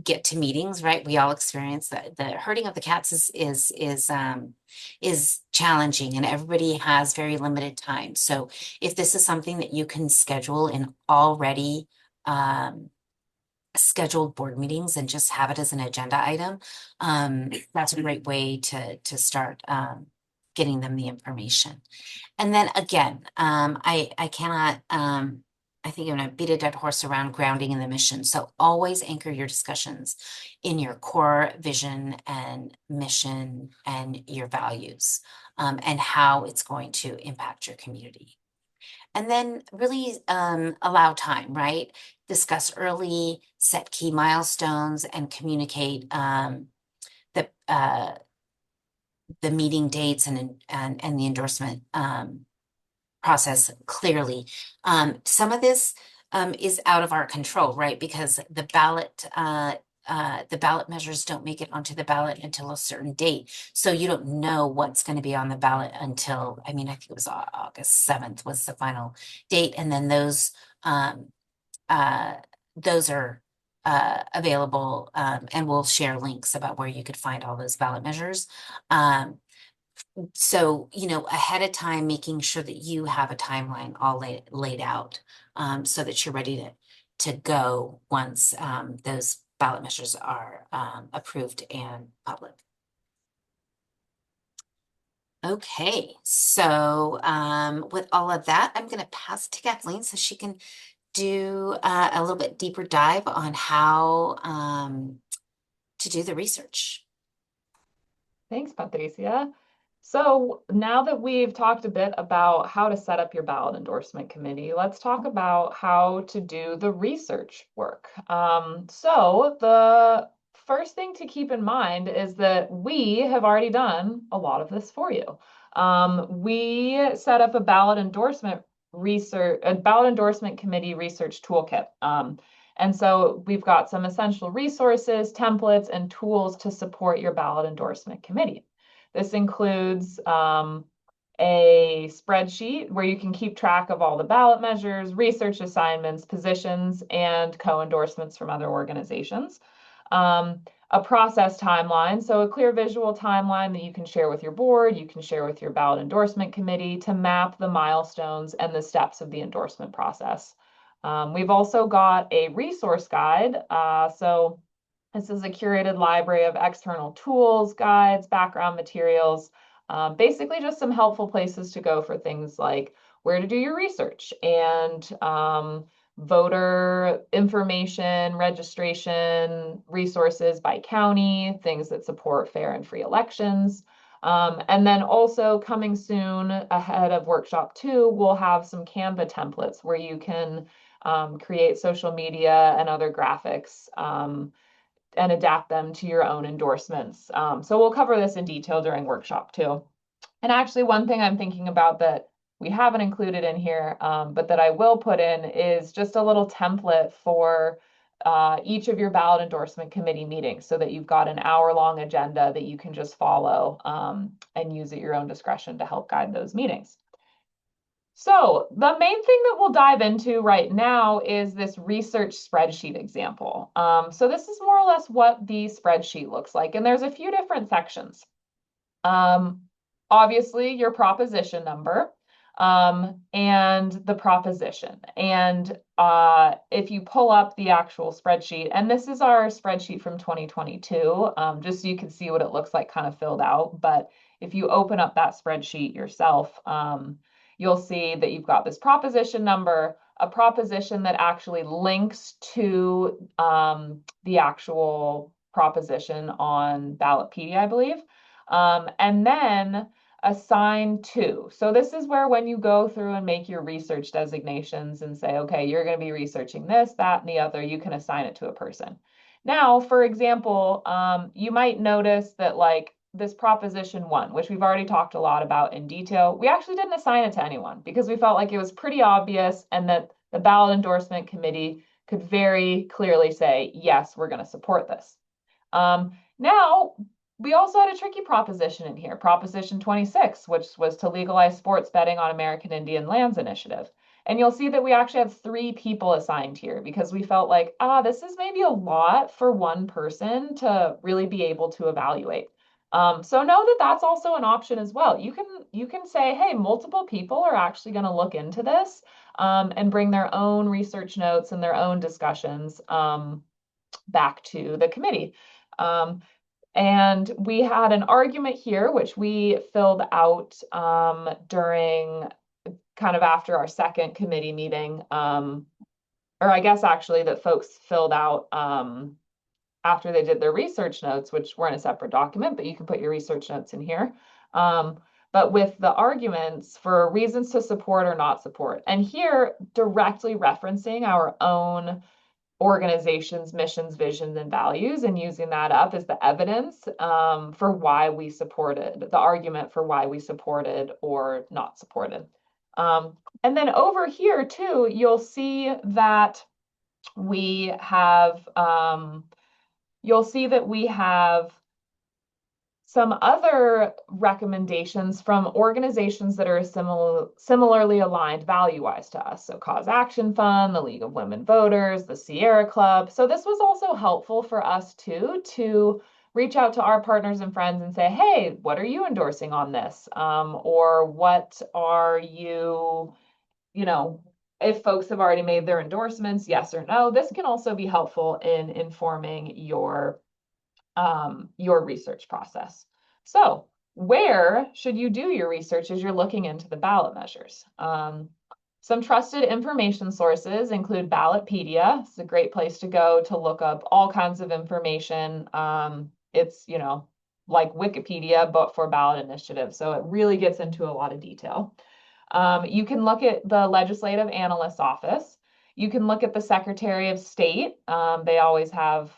get to meetings, right? We all experience that the herding of the cats is challenging and everybody has very limited time. So if this is something that you can schedule in already scheduled board meetings and just have it as an agenda item, that's a great way to start getting them the information. And then again, I cannot I think I'm gonna beat a dead horse around grounding in the mission. So always anchor your discussions in your core vision and mission and your values and how it's going to impact your community. And then really allow time, right? Discuss early, set key milestones, and communicate the meeting dates and the endorsement process clearly. Some of this is out of our control, right? Because the ballot measures don't make it onto the ballot until a certain date. So you don't know what's going to be on the ballot until, I mean, I think it was August 7th was the final date. And then um, those are available and we'll share links about where you could find all those ballot measures. So, you know, ahead of time, making sure that you have a timeline all laid out so that you're ready to go once those ballot measures are approved and public. Okay, so with all of that, I'm going to pass to Kathleen so she can do a little bit deeper dive on how to do the research.
Thanks, Patricia. So now that we've talked a bit about how to set up your ballot endorsement committee, let's talk about how to do the research work. So the first thing to keep in mind is that we have already done a lot of this for you. We set up a ballot endorsement committee research toolkit. And so we've got some essential resources, templates, and tools to support your ballot endorsement committee. This includes a spreadsheet where you can keep track of all the ballot measures, research assignments, positions, and co-endorsements from other organizations. A process timeline, so a clear visual timeline that you can share with your board, you can share with your ballot endorsement committee to map the milestones and the steps of the endorsement process. We've also got a resource guide. So this is a curated library of external tools, guides, background materials, basically just some helpful places to go for things like where to do your research and voter information, registration, resources by county, things that support fair and free elections. And then also coming soon ahead of workshop 2, we'll have some Canva templates where you can create social media and other graphics and adapt them to your own endorsements. So we'll cover this in detail during workshop 2. And actually, one thing I'm thinking about that we haven't included in here, but that I will put in is just a little template for each of your ballot endorsement committee meetings so that you've got an hour-long agenda that you can just follow and use at your own discretion to help guide those meetings. So the main thing that we'll dive into right now is this research spreadsheet example. So this is more or less what the spreadsheet looks like, and there's a few different sections. Um, Obviously, your proposition number and the proposition. And if you pull up the actual spreadsheet, and this is our spreadsheet from 2022, just so you can see what it looks like kind of filled out. But if you open up that spreadsheet yourself, you'll see that you've got this proposition number, a proposition that actually links to the actual proposition on Ballotpedia, I believe. And then assign to. So this is where when you go through and make your research designations and say, okay, you're going to be researching this, that, and the other, you can assign it to a person. Now, for example, you might notice that like this proposition one, which we've already talked a lot about in detail, we actually didn't assign it to anyone because we felt like it was pretty obvious and that the ballot endorsement committee could very clearly say, yes, we're going to support this. Now, we also had a tricky proposition in here, Proposition 26, which was to legalize sports betting on American Indian lands initiative. And you'll see that we actually had 3 people assigned here because we felt like, this is maybe a lot for one person to really be able to evaluate. So know that that's also an option as well. You can say, hey, multiple people are actually going to look into this and bring their own research notes and their own discussions back to the committee. And we had an argument here, which we filled out during kind of after our second committee meeting, or I guess actually that folks filled out after they did their research notes, which were in a separate document, but you can put your research notes in here. But with the arguments for reasons to support or not support, and here directly referencing our own organization's missions, visions, and values, and using that up as the evidence for why we supported, the argument for why we supported or not supported. And then over here too, you'll see that we have, some other recommendations from organizations that are similarly aligned value-wise to us. So Cause Action Fund, the League of Women Voters, the Sierra Club. So this was also helpful for us too, to reach out to our partners and friends and say, hey, what are you endorsing on this? Or what are if folks have already made their endorsements, yes or no. This can also be helpful in informing your research process. So where should you do your research as you're looking into the ballot measures? Some trusted information sources include Ballotpedia. It's a great place to go to look up all kinds of information. It's, like Wikipedia, but for ballot initiatives. So it really gets into a lot of detail. You can look at the Legislative Analyst's Office. You can look at the Secretary of State. They always have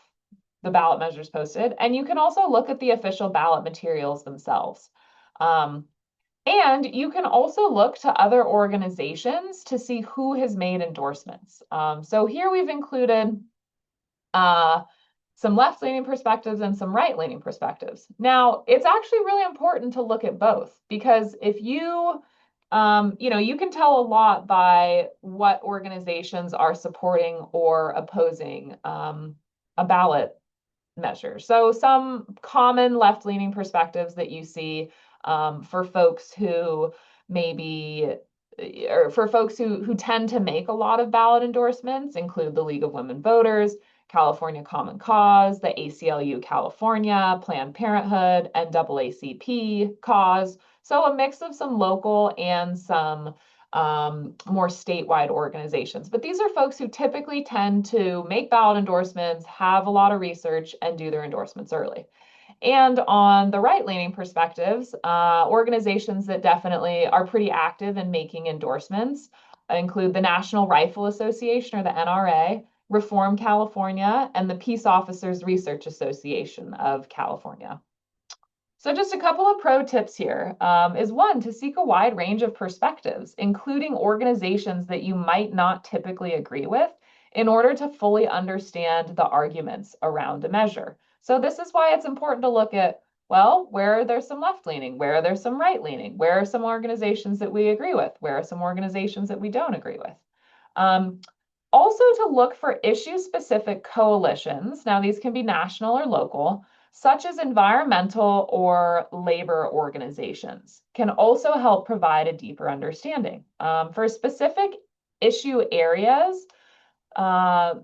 the ballot measures posted. And you can also look at the official ballot materials themselves. And you can also look to other organizations to see who has made endorsements. So here we've included some left-leaning perspectives and some right-leaning perspectives. Now, it's actually really important to look at both because if you can tell a lot by what organizations are supporting or opposing a ballot measure. So some common left-leaning perspectives that you see for folks who maybe, or for folks who tend to make a lot of ballot endorsements include the League of Women Voters, California Common Cause, the ACLU California, Planned Parenthood, NAACP Cause. So a mix of some local and some more statewide organizations. But these are folks who typically tend to make ballot endorsements, have a lot of research, and do their endorsements early. And on the right-leaning perspectives, organizations that definitely are pretty active in making endorsements include the National Rifle Association, or the NRA, Reform California, and the Peace Officers Research Association of California. So just a couple of pro tips here is one, to seek a wide range of perspectives, including organizations that you might not typically agree with, in order to fully understand the arguments around a measure. So this is why it's important to look at, well, where are there some left leaning? Where are there some right leaning? Where are some organizations that we agree with? Where are some organizations that we don't agree with? Um, Also to look for issue-specific coalitions. Now, these can be national or local, such as environmental or labor organizations, can also help provide a deeper understanding. For specific issue areas,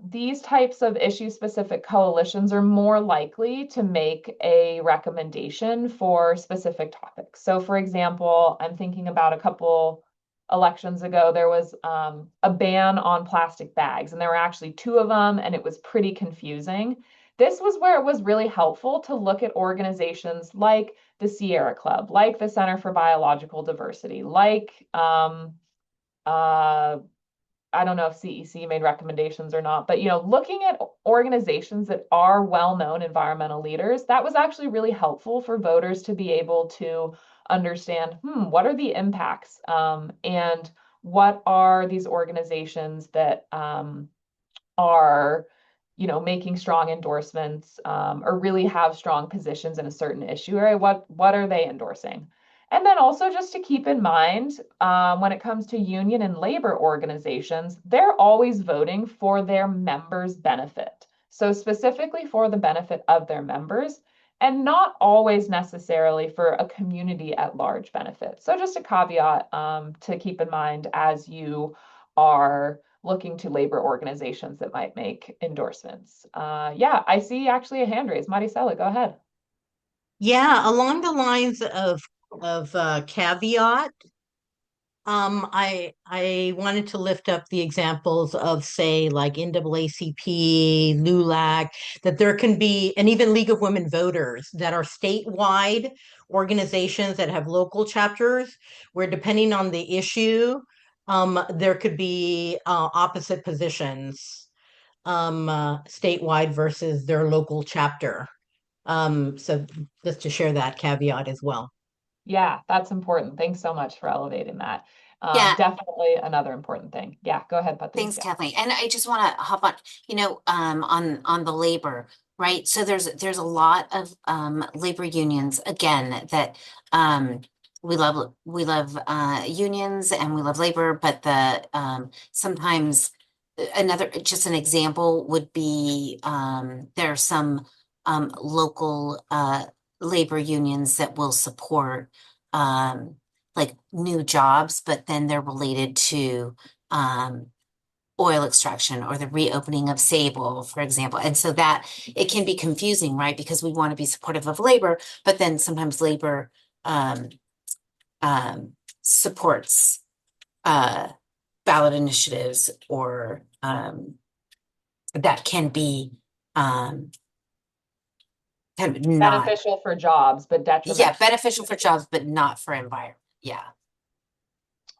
these types of issue-specific coalitions are more likely to make a recommendation for specific topics. So, for example, I'm thinking about a couple elections ago, there was a ban on plastic bags, and there were actually two of them, and it was pretty confusing. This was where it was really helpful to look at organizations like the Sierra Club, like the Center for Biological Diversity, like uh, I don't know if CEC made recommendations or not, but looking at organizations that are well-known environmental leaders, that was actually really helpful for voters to be able to understand, what are the impacts, and what are these organizations that are making strong endorsements, or really have strong positions in a certain issue area. What are they endorsing? And then also just to keep in mind, when it comes to union and labor organizations, they're always voting for their members' benefit. So specifically for the benefit of their members, and not always necessarily for a community at large benefit. So just a caveat to keep in mind as you are looking to labor organizations that might make endorsements. Yeah, I see actually a hand raise. Maricela, go ahead.
Yeah, along the lines of caveat, I wanted to lift up the examples of, say, like NAACP, LULAC, that there can be, and even League of Women Voters, that are statewide organizations that have local chapters, where depending on the issue, there could be opposite positions, statewide versus their local chapter. So just to share that caveat as well.
Yeah, that's important. Thanks so much for elevating that.
Yeah,
Definitely another important thing. Yeah, go ahead,
thanks,
Patricia.
Kathleen. And I just want to hop on, on the labor, right? So there's a lot of labor unions again that we love unions and we love labor, but the sometimes another just an example would be there are some local labor unions that will support like new jobs, but then they're related to um oil extraction or the reopening of Sable, for example. And so that it can be confusing, right? Because we want to be supportive of labor, but then sometimes labor um, um, supports uh, ballot initiatives or that can be um, kind of not,
Beneficial for jobs, but
yeah,
detrimental.
beneficial for jobs, but not for environment. Yeah.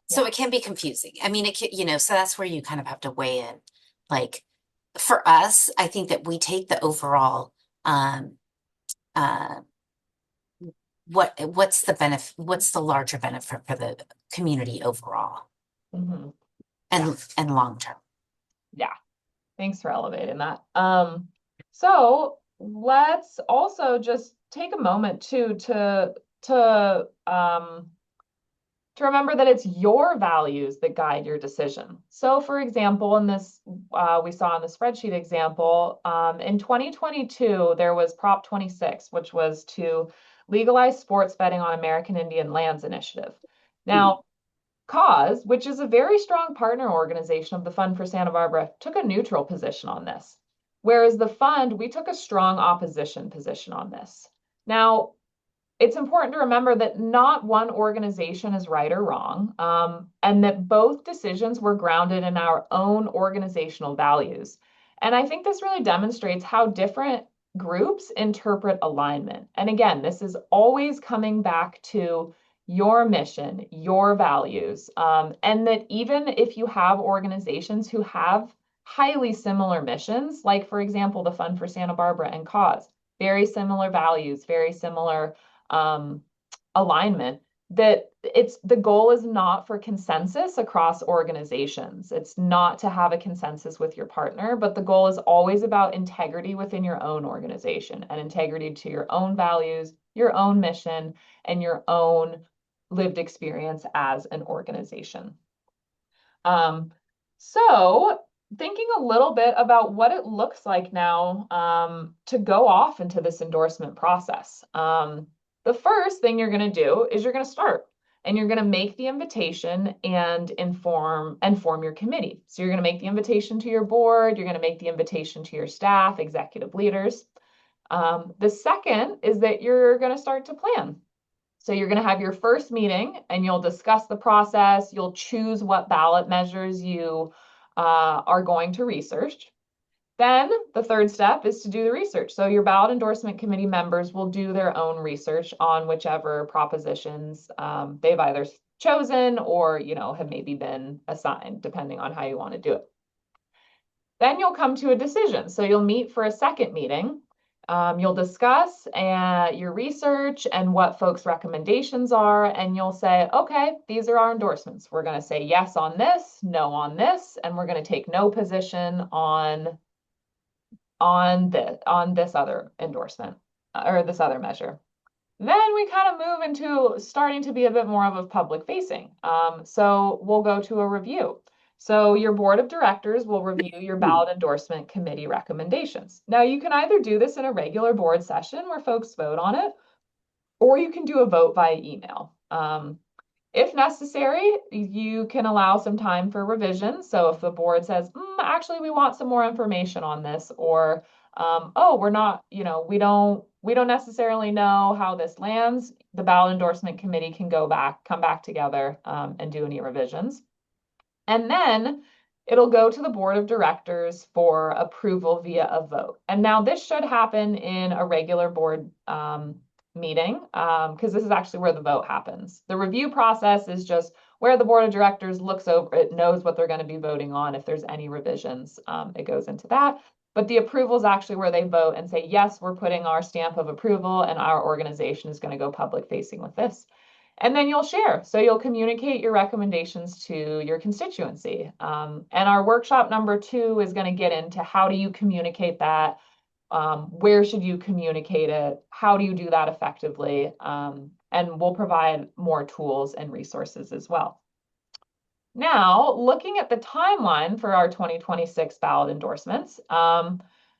So
Yeah.
it can be confusing. I mean, it can, so that's where you kind of have to weigh in. Like for us, I think that we take the overall, um, uh, what's the larger benefit for the community overall
Hmm. Yeah.
and long term.
Yeah. Thanks for elevating that. So let's also just take a moment too to remember that it's your values that guide your decision. So, for example, in this, we saw in the spreadsheet example, in 2022, there was Prop 26, which was to legalize sports betting on American Indian lands initiative. Now, Cause, which is a very strong partner organization of the Fund for Santa Barbara, took a neutral position on this, whereas the fund, we took a strong opposition position on this. Now, it's important to remember that not one organization is right or wrong, and that both decisions were grounded in our own organizational values. And I think this really demonstrates how different groups interpret alignment. And again, this is always coming back to your mission, your values, and that even if you have organizations who have highly similar missions, like, for example, the Fund for Santa Barbara and Cause, very similar values, very similar alignment, that the goal is not for consensus across organizations. It's not to have a consensus with your partner, but the goal is always about integrity within your own organization and integrity to your own values, your own mission, and your own lived experience as an organization. So thinking a little bit about what it looks like now to go off into this endorsement process. The first thing you're going to do is you're going to start and you're going to make the invitation and inform your committee. So you're going to make the invitation to your board, you're going to make the invitation to your staff, executive leaders. The second is that you're going to start to plan. So you're going to have your first meeting and you'll discuss the process. You'll choose what ballot measures you are going to research. Then the third step is to do the research. So your ballot endorsement committee members will do their own research on whichever propositions they've either chosen or, have maybe been assigned, depending on how you want to do it. Then you'll come to a decision. So you'll meet for a second meeting. You'll discuss your research and what folks' recommendations are, and you'll say, okay, these are our endorsements. We're going to say yes on this, no on this, and we're going to take no position on this other endorsement or this other measure. Then we kind of move into starting to be a bit more of a public facing. So we'll go to a review. So your board of directors will review your ballot endorsement committee recommendations. Now you can either do this in a regular board session where folks vote on it, or you can do a vote via email. If necessary, you can allow some time for revision. So if the board says, actually, we want some more information on this, or oh, we're not, we don't necessarily know how this lands, the ballot endorsement committee can come back together and do any revisions. And then it'll go to the board of directors for approval via a vote. And now this should happen in a regular board meeting because this is actually where the vote happens. The review process is just where the board of directors looks over, it knows what they're going to be voting on. If there's any revisions, it goes into that. But the approval is actually where they vote and say, yes, we're putting our stamp of approval and our organization is going to go public facing with this. And then you'll share. So you'll communicate your recommendations to your constituency. And our workshop number 2 is going to get into how do you communicate that? Where should you communicate it? How do you do that effectively? And we'll provide more tools and resources as well. Now, looking at the timeline for our 2026 ballot endorsements.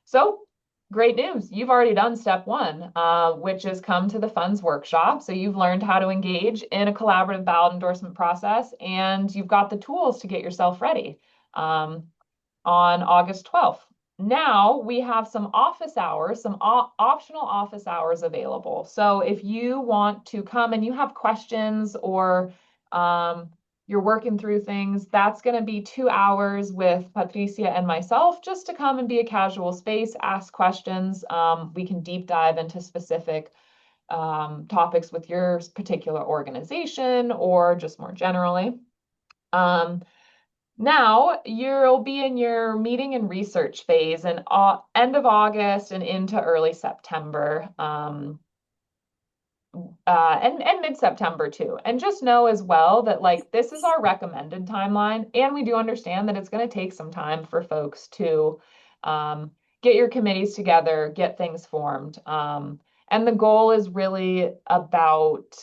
So great news. You've already done step 1, which is come to the funds workshop. So you've learned how to engage in a collaborative ballot endorsement process, and you've got the tools to get yourself ready on August 12th. Now we have some office hours, some optional office hours available. So if you want to come and you have questions or you're working through things, that's going to be 2 hours with Patricia and myself just to come and be a casual space, ask questions. We can deep dive into specific topics with your particular organization or just more generally. Now you'll be in your meeting and research phase and end of August and into early September. And mid-September too. And just know as well that this is our recommended timeline, and we do understand that it's going to take some time for folks to get your committees together, get things formed. And the goal is really about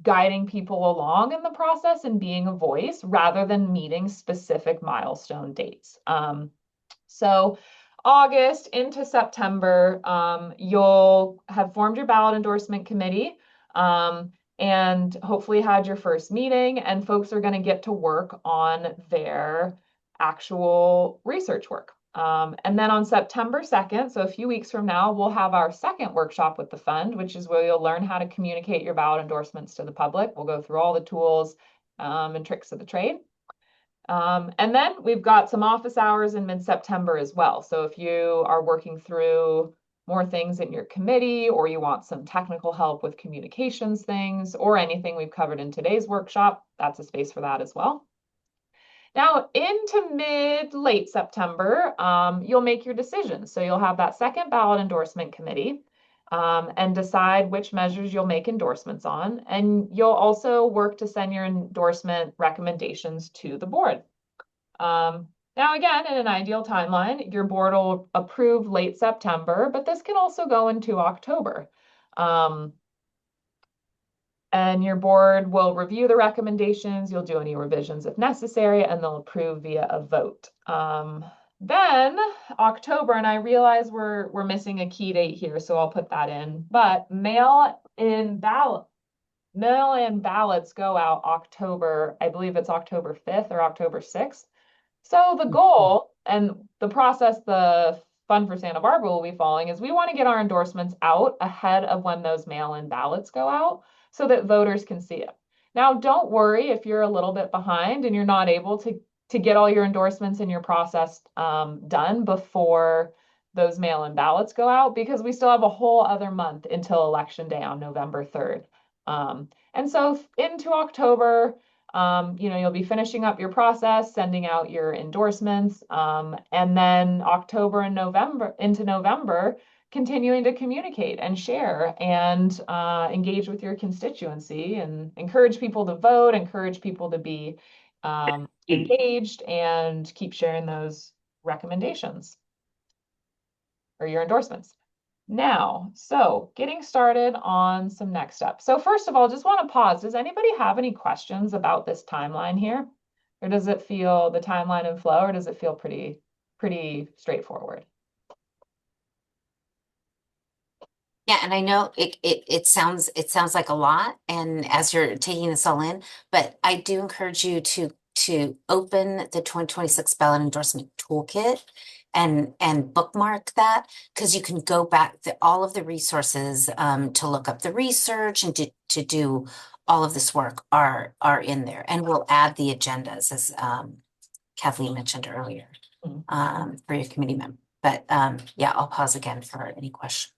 guiding people along in the process and being a voice rather than meeting specific milestone dates. So August into September, you'll have formed your ballot endorsement committee and hopefully had your first meeting, and folks are going to get to work on their actual research work. And then on September 2nd, so a few weeks from now, we'll have our second workshop with the fund, which is where you'll learn how to communicate your ballot endorsements to the public. We'll go through all the tools and tricks of the trade. And then we've got some office hours in mid-September as well. So if you are working through more things in your committee, or you want some technical help with communications things, or anything we've covered in today's workshop, that's a space for that as well. Now into late September, you'll make your decision. So you'll have that second ballot endorsement committee. and decide which measures you'll make endorsements on. And you'll also work to send your endorsement recommendations to the board. Now, again, in an ideal timeline, your board will approve late September, but this can also go into October. And your board will review the recommendations, you'll do any revisions if necessary, and they'll approve via a vote. Then October, and I realize we're missing a key date here, so I'll put that in, but mail-in ballots go out October, I believe it's October 5th or October 6th. So the goal and the process the Fund for Santa Barbara will be following is we want to get our endorsements out ahead of when those mail-in ballots go out so that voters can see it. Now, don't worry if you're a little bit behind and you're not able to get all your endorsements in your process done before those mail-in ballots go out, because we still have a whole other month until Election Day on November 3rd. And so into October, you'll be finishing up your process, sending out your endorsements, and then October and November into November, continuing to communicate and share and engage with your constituency and encourage people to vote, encourage people to be engaged, and keep sharing those recommendations or your endorsements. Now, so getting started on some next steps. So first of all, just want to pause. Does anybody have any questions about this timeline here? Or does it feel the timeline and flow, or does it feel pretty straightforward?
Yeah, and I know it sounds like a lot, and as you're taking this all in, but I do encourage you to open the 2026 ballot endorsement toolkit and bookmark that, because you can go back to all of the resources to look up the research and to do all of this work are in there, and we'll add the agendas as Kathleen mentioned earlier for your committee member. But yeah, I'll pause again for any questions.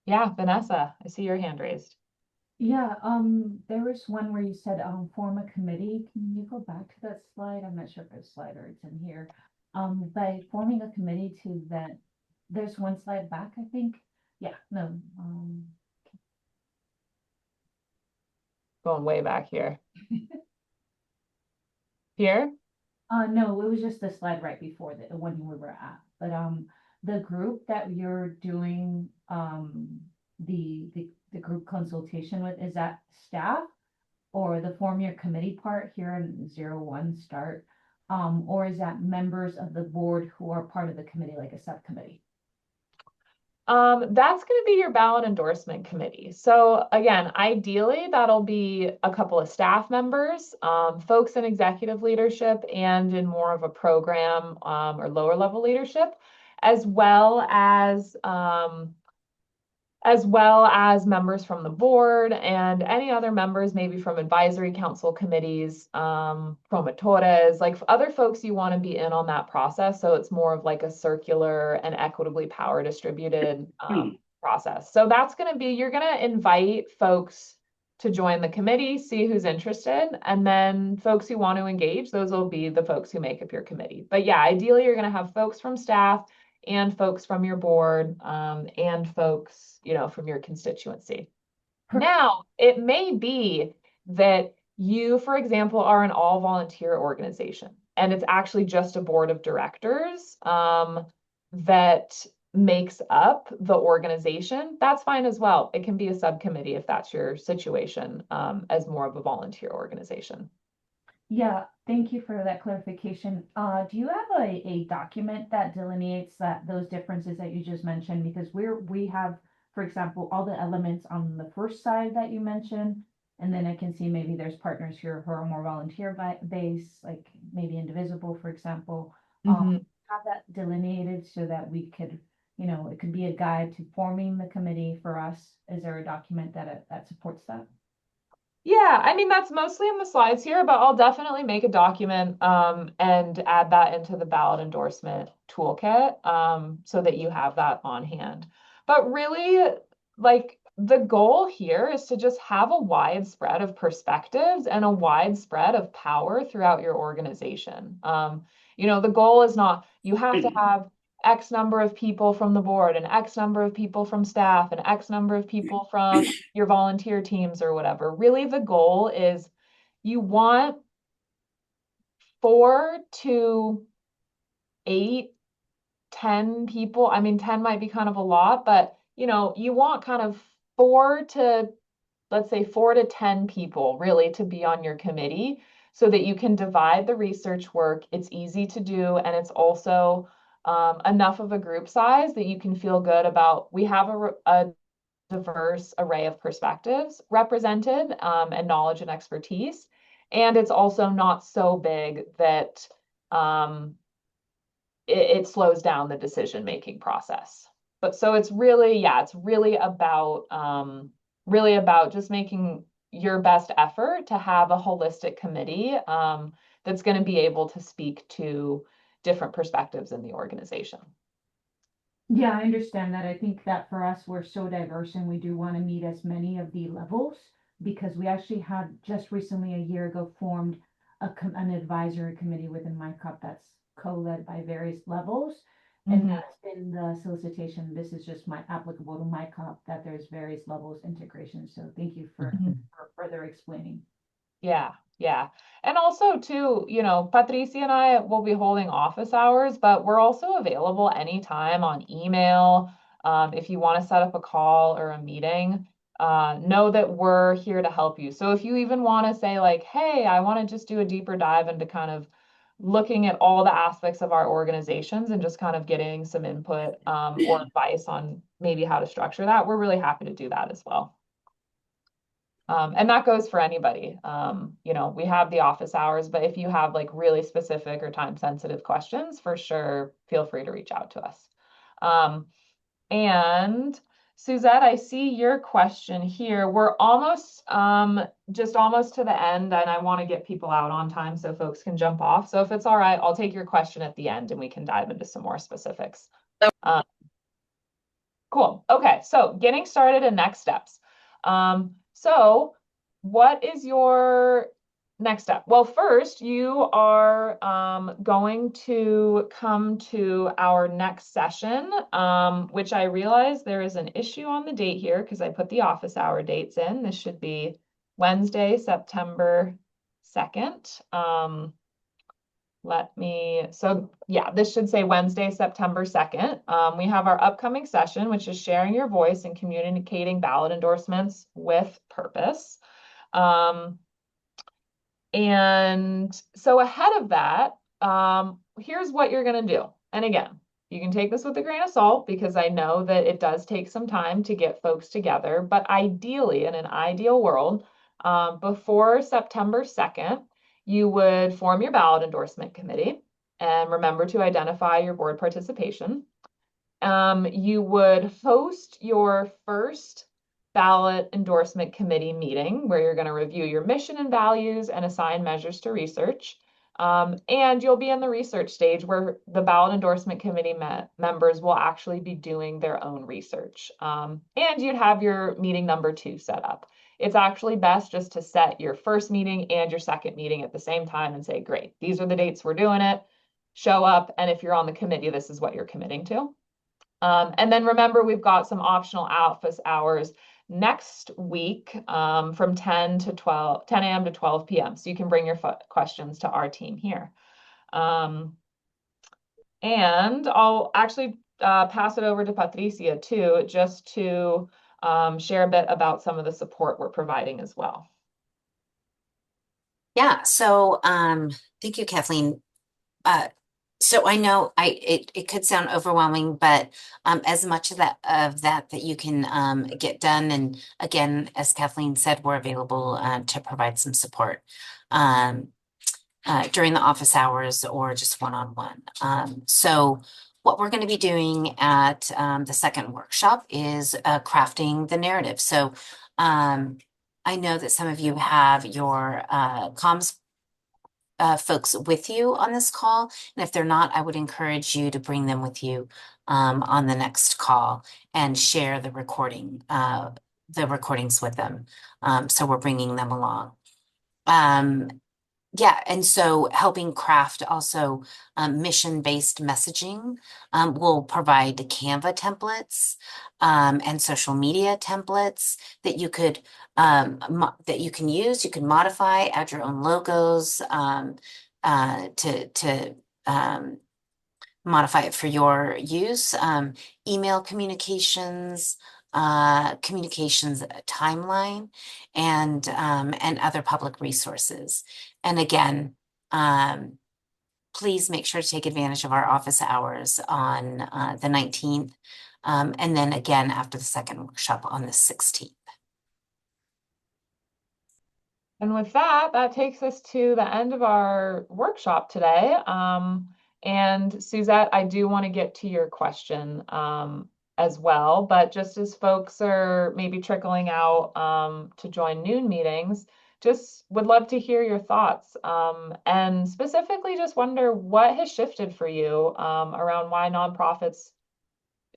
Yeah, Vanessa, I see your hand raised.
Yeah, there was one where you said, form a committee. Can you go back to that slide? I'm not sure if it's a slide or it's in here. By forming a committee to that, there's one slide back, I think. Yeah, no,
Going way back here. Here?
no, it was just the slide right before the one we were at. But, the group that you're doing, the group consultation with, is that staff or the form your committee part here in 01 start? Or is that members of the board who are part of the committee, like a subcommittee?
That's going to be your ballot endorsement committee. So again, ideally, that'll be a couple of staff members, folks in executive leadership and in more of a program or lower level leadership, as well as members from the board and any other members, maybe from advisory council committees, promotores, like other folks you want to be in on that process. So it's more of like a circular and equitably power distributed process. So that's going to be, you're going to invite folks to join the committee, see who's interested, and then folks who want to engage, those will be the folks who make up your committee. But yeah, ideally, you're going to have folks from staff and folks from your board, and folks, from your constituency. Now, it may be that you, for example, are an all volunteer organization, and it's actually just a board of directors that makes up the organization. That's fine as well. It can be a subcommittee if that's your situation, as more of a volunteer organization.
Yeah, thank you for that clarification. Do you have a document that delineates those differences that you just mentioned? Because we have, for example, all the elements on the first side that you mentioned, and then I can see maybe there's partners here who are more volunteer based, like maybe Indivisible, for example. Have that delineated so that we could, it could be a guide to forming the committee for us. Is there a document that supports that?
Yeah, I mean, that's mostly in the slides here, but I'll definitely make a document and add that into the ballot endorsement toolkit so that you have that on hand. But really, like, the goal here is to just have a wide spread of perspectives and a wide spread of power throughout your organization. The goal is not you have to have X number of people from the board and X number of people from staff and X number of people from your volunteer teams or whatever. Really, the goal is you want 4 to 8, 10 people. I mean, 10 might be kind of a lot, but you want kind of let's say 4 to 10 people really to be on your committee so that you can divide the research work. It's easy to do, and it's also enough of a group size that you can feel good about. We have a diverse array of perspectives represented, and knowledge and expertise. And it's also not so big that it slows down the decision-making process. But so it's really really about just making your best effort to have a holistic committee that's going to be able to speak to different perspectives in the organization.
Yeah, I understand that. I think that for us, we're so diverse and we do want to meet as many of the levels because we actually had just recently, a year ago, formed an advisory committee within MyCop that's co-led by various levels. And that's been the solicitation. This is just applicable to MyCop, that there's various levels integration. So thank you for further explaining.
Yeah, yeah. And also too, Patricia and I will be holding office hours, but we're also available anytime on email. If you want to set up a call or a meeting, know that we're here to help you. So if you even want to say like, hey, I want to just do a deeper dive into kind of looking at all the aspects of our organizations and just kind of getting some input or advice on maybe how to structure that, we're really happy to do that as well. And that goes for anybody. We have the office hours, but if you have like really specific or time sensitive questions, for sure, feel free to reach out to us. And Suzette, I see your question here. We're just almost to the end, and I want to get people out on time so folks can jump off. So if it's all right, I'll take your question at the end and we can dive into some more specifics. Cool. Okay, so getting started and next steps. So what is your next step? Well, first, you are going to come to our next session, which I realize there is an issue on the date here because I put the office hour dates in. This should be Wednesday, September 2nd. This should say Wednesday, September 2nd. We have our upcoming session, which is sharing your voice and communicating ballot endorsements with purpose. And so ahead of that, here's what you're going to do. And again, you can take this with a grain of salt because I know that it does take some time to get folks together. But ideally, in an ideal world, before September 2nd, you would form your ballot endorsement committee and remember to identify your board participation. You would host your first ballot endorsement committee meeting where you're going to review your mission and values and assign measures to research. And you'll be in the research stage where the ballot endorsement committee members will actually be doing their own research. And you'd have your meeting number 2 set up. It's actually best just to set your first meeting and your second meeting at the same time and say, great, these are the dates we're doing it. Show up. And if you're on the committee, this is what you're committing to. And then remember, we've got some optional office hours next week from 10 a.m. to 12 p.m. So you can bring your questions to our team here. And I'll actually pass it over to Patricia too, just to share a bit about some of the support we're providing as well.
Yeah, so thank you, Kathleen. So I know it could sound overwhelming, but as much of that you can get done. And again, as Kathleen said, we're available to provide some support during the office hours or just one-on-one. So what we're going to be doing at the second workshop is crafting the narrative. So I know that some of you have your comms folks with you on this call. And if they're not, I would encourage you to bring them with you on the next call and share the recordings with them. So we're bringing them along. Yeah, and so helping craft also mission-based messaging will provide the Canva templates and social media templates that you could that you can use. You can modify, add your own logos to modify it for your use. Email communications, communications timeline, and other public resources. And again, please make sure to take advantage of our office hours on the 19th, and then again after the second workshop on the 16th.
And with that, that takes us to the end of our workshop today. And Suzette, I do want to get to your question as well, but just as folks are maybe trickling out to join noon meetings, just would love to hear your thoughts. And specifically just wonder what has shifted for you around why nonprofits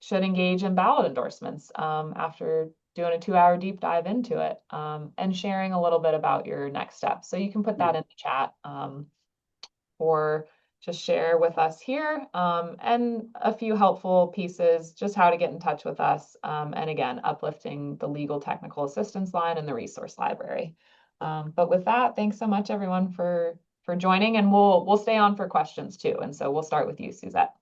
should engage in ballot endorsements after doing a 2-hour deep dive into it and sharing a little bit about your next steps. So you can put that in the chat or just share with us here and a few helpful pieces, just how to get in touch with us. And again, uplifting the legal technical assistance line and the resource library. But with that, thanks so much everyone for joining, and we'll stay on for questions too. And so we'll start with you, Suzette.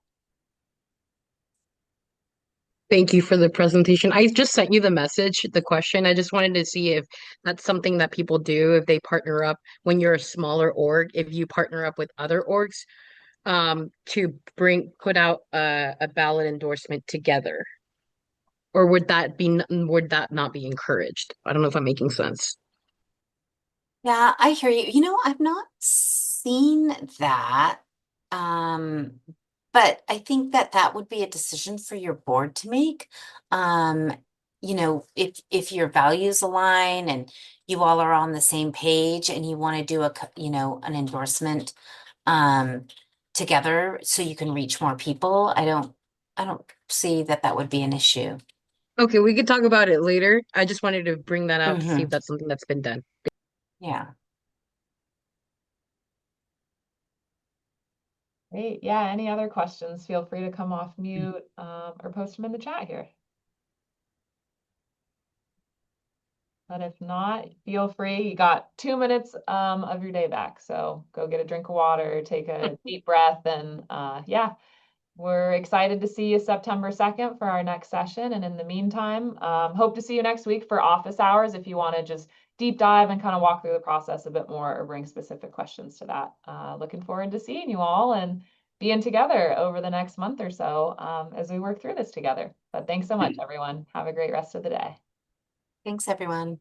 Thank you for the presentation. I just sent you the message, the question. I just wanted to see if that's something that people do, if they partner up when you're a smaller org, if you partner up with other orgs to put out a ballot endorsement together. Or would that not be encouraged? I don't know if I'm making sense.
Yeah, I hear you. You know, I've not seen that. Um, but I think that that would be a decision for your board to make. Um, you know, if your values align and you all are on the same page and you want to do you know, an endorsement um together so you can reach more people, I don't see that that would be an issue.
Okay, we could talk about it later. I just wanted to bring that out to see
Hmm.
if that's something that's been done.
Yeah.
Great. Yeah, any other questions, feel free to come off mute or post them in the chat here. But if not, feel free. You got 2 minutes of your day back. So go get a drink of water, take a deep breath, and yeah, we're excited to see you September 2nd for our next session. And in the meantime, hope to see you next week for office hours if you want to just deep dive and kind of walk through the process a bit more or bring specific questions to that. Looking forward to seeing you all and being together over the next month or so as we work through this together. But thanks so much, everyone. Have a great rest of the day.
Thanks, everyone.